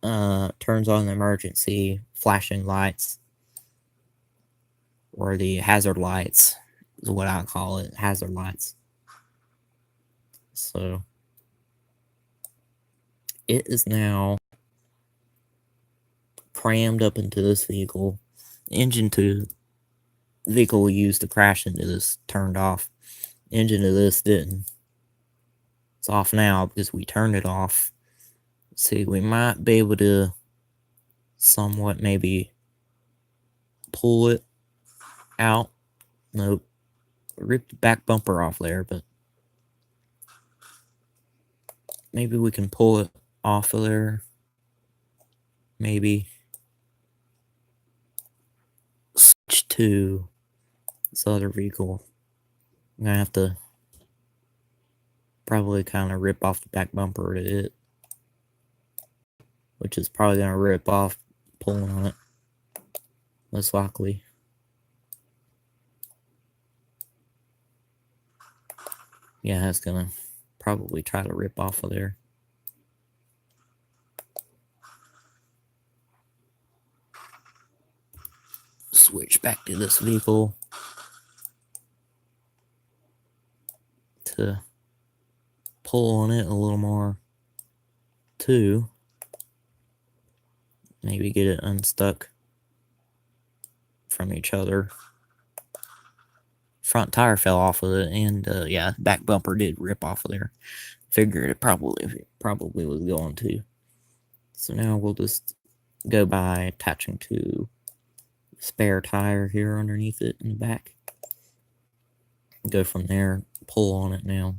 turns on the emergency flashing lights, or the hazard lights is what I call it, hazard lights. So it is now crammed up into this vehicle. Engine to vehicle we used to crash into this turned off. Engine to this didn't. It's off now because we turned it off. Let's see, we might be able to somewhat maybe pull it out. Nope. Ripped the back bumper off there, but maybe we can pull it off of there. Maybe switch to this other vehicle. I'm gonna have to probably kind of rip off the back bumper to it, which is probably gonna rip off pulling on it, most likely. Yeah, that's gonna probably try to rip off of there. Switch back to this vehicle to pull on it a little more too. Maybe get it unstuck from each other. Front tire fell off of it, and yeah, back bumper did rip off of there. Figured it probably was going to. So now we'll just go by attaching to spare tire here underneath it in the back. Go from there, pull on it now.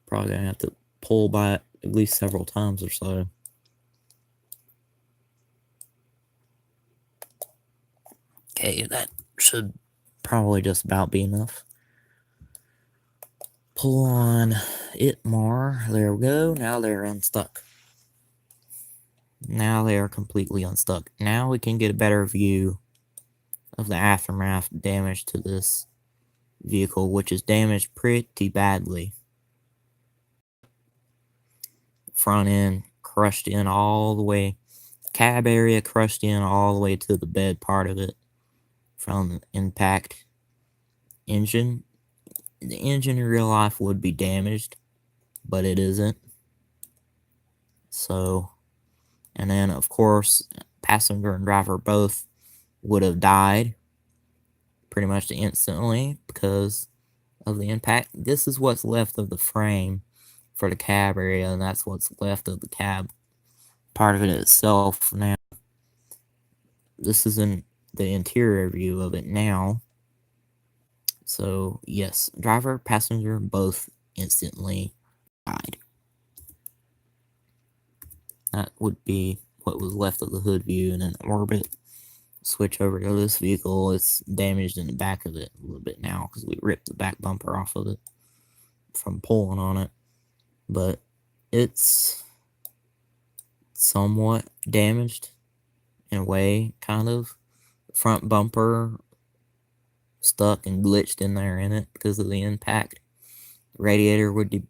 Probably gonna have to pull by it at least several times or so. Okay, that should probably just about be enough. Pull on it more. There we go. Now they're unstuck. Now they are completely unstuck. Now we can get a better view of the aftermath damage to this vehicle, which is damaged pretty badly. Front end crushed in all the way. Cab area crushed in all the way to the bed part of it from impact. engine. The engine in real life would be damaged, but it isn't. So, and then of course, passenger and driver both would have died pretty much instantly because of the impact. This is what's left of the frame for the cab area, and that's what's left of the cab part of it itself. Now, this is in the interior view of it now. So, yes, driver, passenger, both instantly died. That would be what was left of the hood view, and then orbit. Switch over to this vehicle. It's damaged in the back of it a little bit now because we ripped the back bumper off of it from pulling on it. But it's somewhat damaged in a way, kind of. Front bumper stuck and glitched in there in it because of the impact. The radiator would be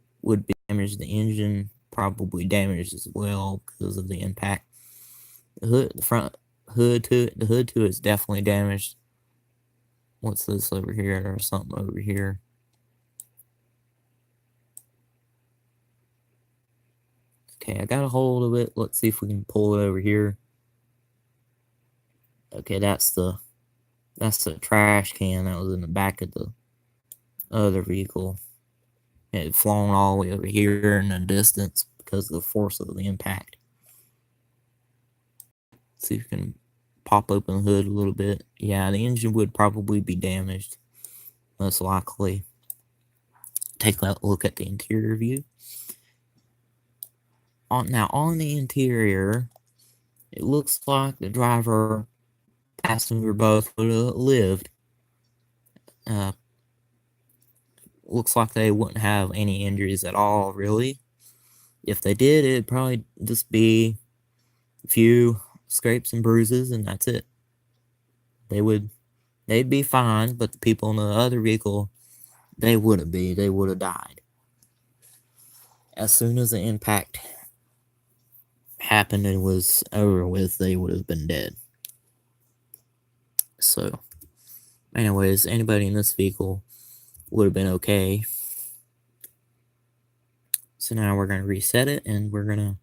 damaged. The engine probably damaged as well because of the impact. The hood, the front hood to it, the hood to it is definitely damaged. What's this over here? There's something over here. Okay, I got a hold of it. Let's see if we can pull it over here. Okay, that's the trash can that was in the back of the other vehicle. It had flown all the way over here in the distance because of the force of the impact. Let's see if we can pop open the hood a little bit. Yeah, the engine would probably be damaged, most likely. Take a look at the interior view. Now, on the interior, it looks like the driver, passenger both would have lived. Looks like they wouldn't have any injuries at all, really. If they did, it'd probably just be a few scrapes and bruises, and that's it. They'd be fine, but the people in the other vehicle, they would have died. As soon as the impact happened and was over with, they would have been dead. So, anyways, anybody in this vehicle would have been okay. So now we're going to reset it, and we're going to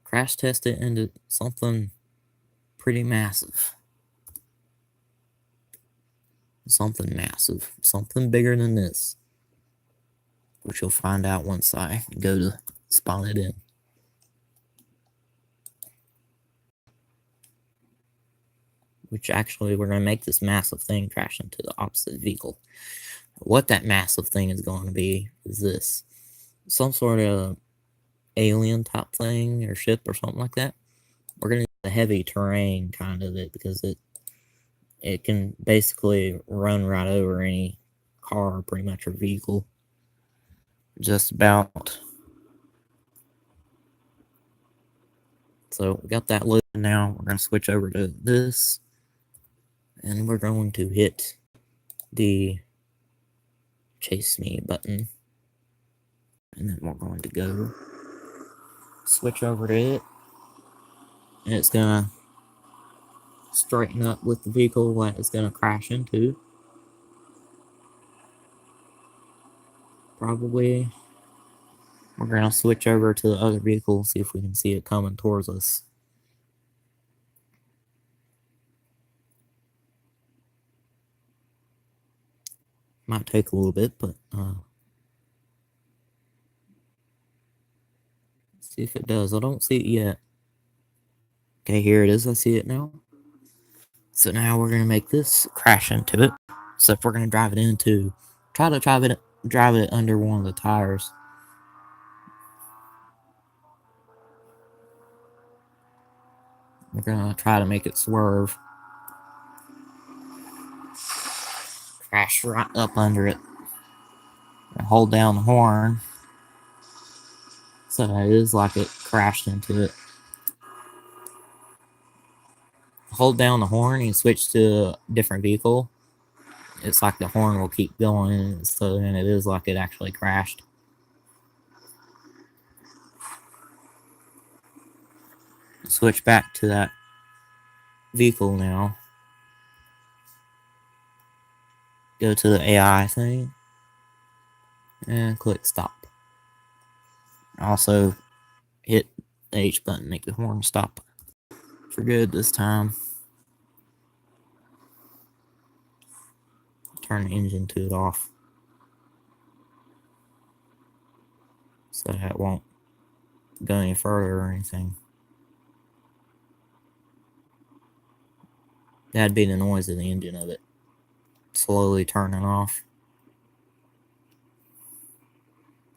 crash test it into something pretty massive. Something massive. Something bigger than this. Which you'll find out once I go to spawn it in. Which actually, we're going to make this massive thing crash into the opposite vehicle. What that massive thing is going to be is this. Some sort of alien type thing or ship or something like that. We're going to use the heavy terrain kind of it because it can basically run right over any car pretty much or vehicle. Just about. So we got that loaded now. We're going to switch over to this. And we're going to hit the chase me button. And then we're going to go switch over to it. And it's going to straighten up with the vehicle that it's going to crash into. Probably. We're going to switch over to the other vehicle, see if we can see it coming towards us. Might take a little bit, but see if it does. I don't see it yet. Okay, here it is. I see it now. So now we're gonna make this crash into it. So if we're gonna drive it into, try to drive it under one of the tires. We're gonna try to make it swerve. Crash right up under it. And hold down the horn. So it is like it crashed into it. Hold down the horn and switch to a different vehicle. It's like the horn will keep going, so then it is like it actually crashed. Switch back to that vehicle now. go to the AI thing and click stop. Also hit the H button, make the horn stop for good this time. Turn the engine to it off so that won't go any further or anything. That'd be the noise of the engine of it slowly turning off.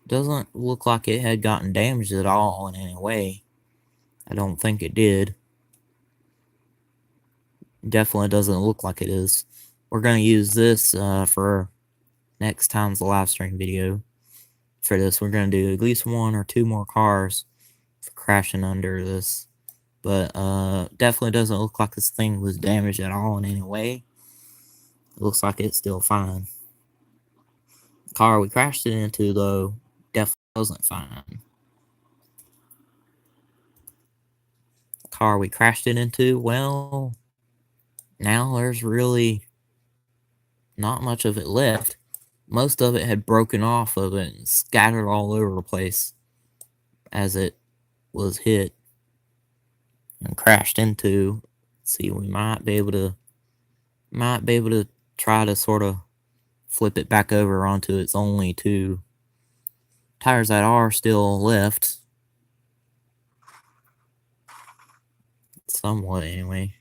Doesn't look like it had gotten damaged at all in any way. I don't think it did. Definitely doesn't look like it is. We're going to use this for next time's live stream video. For this, we're going to do at least 1 or 2 more cars for crashing under this. But definitely doesn't look like this thing was damaged at all in any way. It looks like it's still fine. The car we crashed it into, though, definitely wasn't fine. The car we crashed it into, well, now there's really not much of it left. Most of it had broken off of it and scattered all over the place as it was hit and crashed into. See, we might be able to try to sort of flip it back over onto its only 2 tires that are still left. Somewhat, anyway.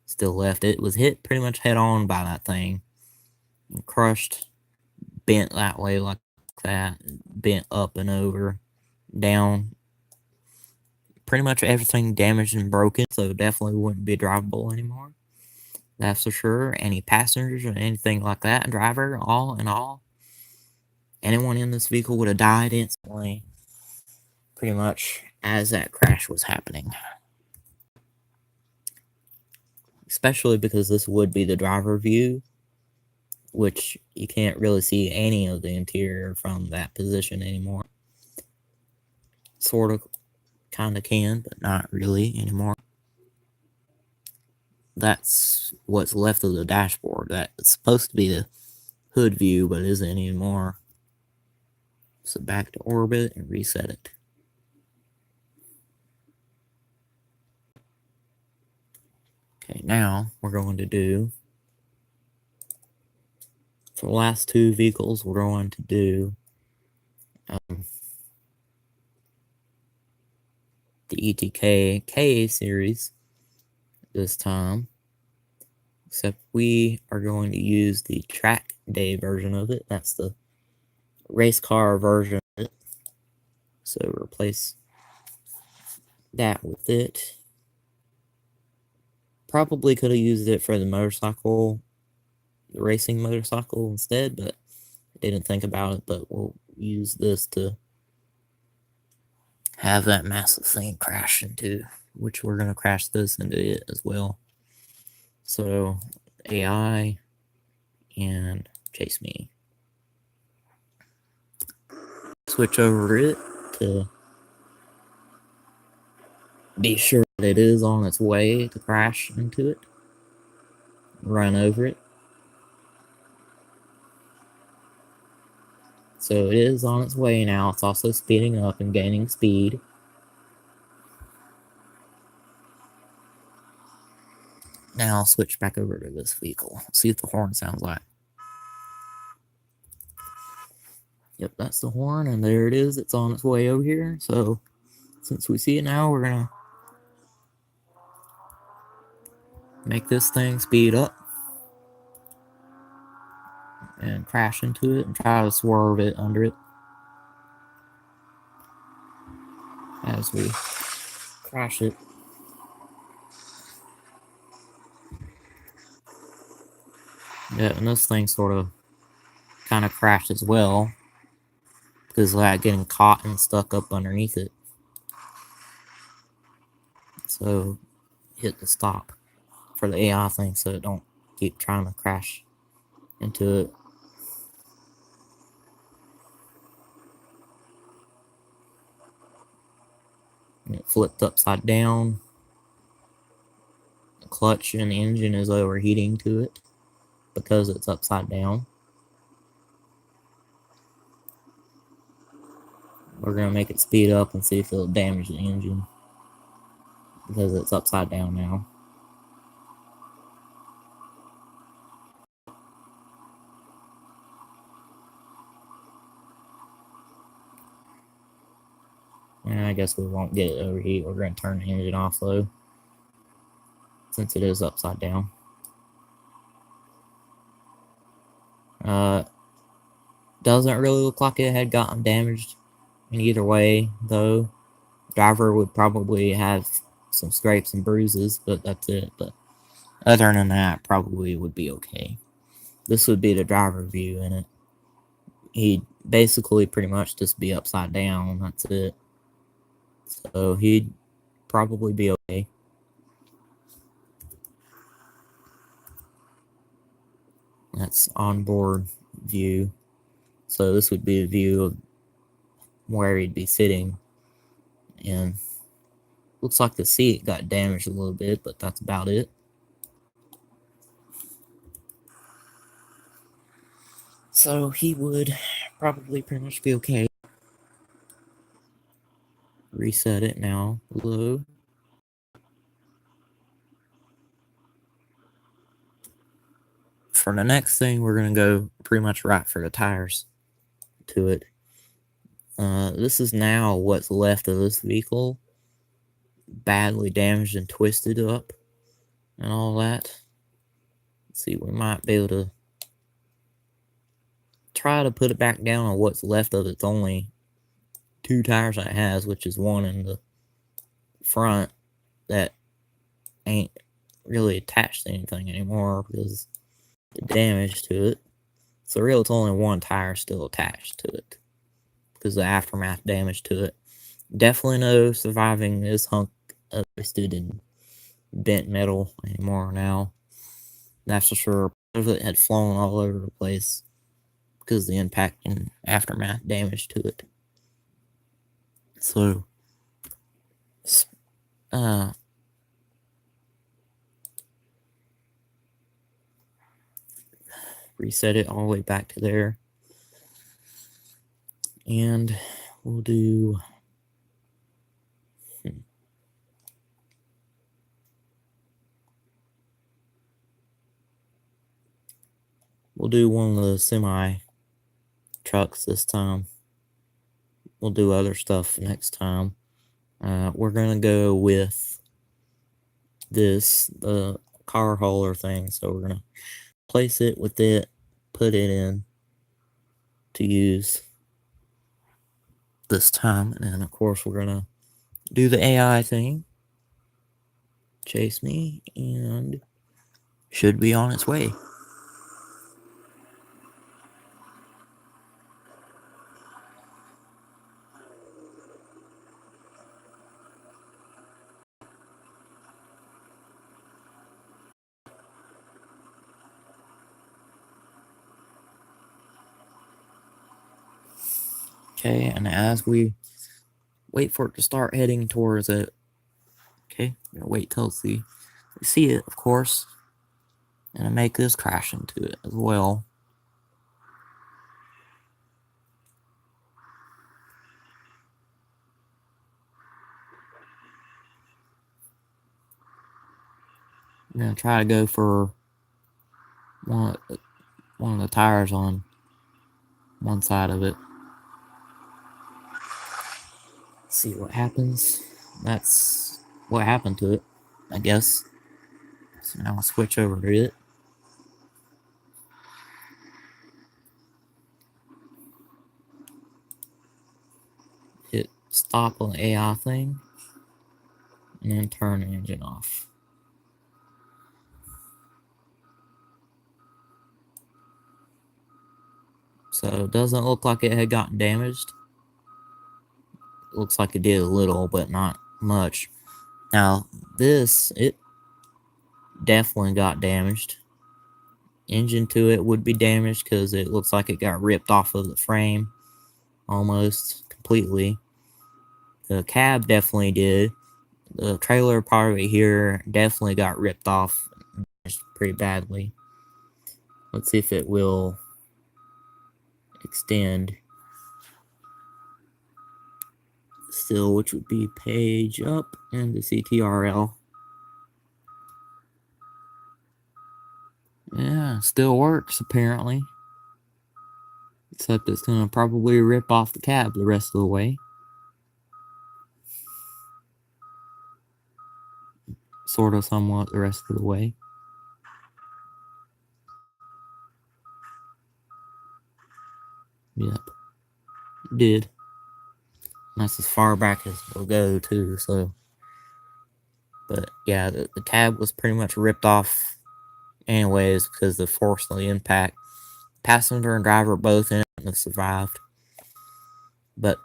Still left. It was hit pretty much head on by that thing. And crushed, bent that way like that. Bent up and over. Down. Pretty much everything damaged and broken. So definitely wouldn't be drivable anymore. That's for sure. Any passengers or anything like that, driver, all in all, anyone in this vehicle would have died instantly. Pretty much as that crash was happening. Especially because this would be the driver view, which you can't really see any of the interior from that position anymore. Sort of, kind of can, but not really anymore. That's what's left of the dashboard. That's supposed to be the hood view, but isn't anymore. So back to orbit and reset it. Okay, now we're going to do, for the last 2 vehicles, we're going to do the ETK KA series this time. Except we are going to use the track day version of it. That's the race car version of it. So replace that with it. Probably could have used it for the motorcycle, the racing motorcycle instead, but I didn't think about it. But we'll use this to have that massive thing crash into, which we're going to crash this into it as well. So AI and chase me. Switch over it to be sure that it is on its way to crash into it. Run over it. So it is on its way now. It's also speeding up and gaining speed. Now I'll switch back over to this vehicle. See what the horn sounds like. Yep, that's the horn, and there it is. It's on its way over here. So since we see it now, we're gonna make this thing speed up and crash into it and try to swerve it under it as we crash it. Yeah, and this thing sort of kind of crashed as well because of that getting caught and stuck up underneath it. So hit the stop for the AI thing so it don't keep trying to crash into it. And it flipped upside down. The clutch and the engine is overheating to it because it's upside down. We're gonna make it speed up and see if it'll damage the engine, because it's upside down now. And I guess we won't get it overheat. We're gonna turn the engine off though, since it is upside down. Doesn't really look like it had gotten damaged in either way, though. Driver would probably have some scrapes and bruises, but that's it. But other than that, probably would be okay. This would be the driver view in it. He'd basically pretty much just be upside down, that's it. So he'd probably be okay. That's onboard view. So this would be the view of where he'd be sitting. And looks like the seat got damaged a little bit, but that's about it. So he would probably pretty much be okay. Reset it now. Hello. For the next thing, we're going to go pretty much right for the tires to it. This is now what's left of this vehicle. Badly damaged and twisted up and all that. Let's see, we might be able to try to put it back down on what's left of its only 2 tires it has, which is one in the front that ain't really attached to anything anymore because the damage to it. So really it's only 1 tire still attached to it because of the aftermath damage to it. Definitely no surviving this hunk of twisted and bent metal anymore now. That's for sure. Part of it had flown all over the place because of the impact and aftermath damage to it. So, reset it all the way back to there. And we'll do... We'll do one of the semi trucks this time. We'll do other stuff next time. We're gonna go with this, the car hauler thing. So we're gonna place it with it, put it in to use this time, and then of course we're gonna do the AI thing. Chase me, and should be on its way. Okay, and as we wait for it to start heading towards it, okay, I'm gonna wait till we see it, of course, and make this crash into it as well. I'm gonna try to go for one of the tires on one side of it. See what happens. That's what happened to it, I guess. So now I'll switch over to it. Hit stop on the AI thing, and then turn the engine off. So it doesn't look like it had gotten damaged. Looks like it did a little, but not much. Now, this, it definitely got damaged. Engine to it would be damaged because it looks like it got ripped off of the frame almost completely. The cab definitely did. The trailer part of it here definitely got ripped off pretty badly. Let's see if it will extend. still, which would be page up and the CTRL. Yeah, still works apparently. Except it's gonna probably rip off the cab the rest of the way. Sort of, somewhat, the rest of the way. Yep. Did. That's as far back as it'll go, too, so. But, yeah, the cab was pretty much ripped off anyways because of the force of the impact. Passenger and driver both in it and have survived. But,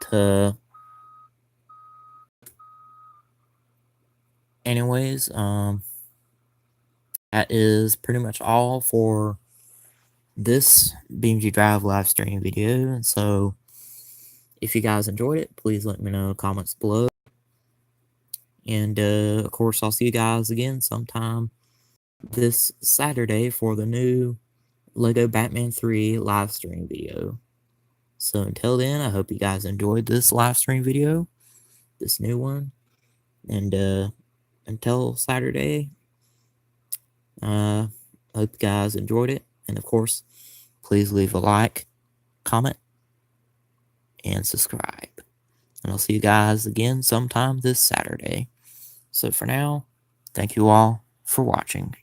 anyways, that is pretty much all for this BeamNG Drive live stream video. So, if you guys enjoyed it, please let me know in the comments below. And, of course, I'll see you guys again sometime this Saturday for the new LEGO Batman 3 live stream video. So until then, I hope you guys enjoyed this live stream video, this new one. And, until Saturday, I hope you guys enjoyed it. And, of course, please leave a like, comment, and subscribe. And I'll see you guys again sometime this Saturday. So for now, thank you all for watching.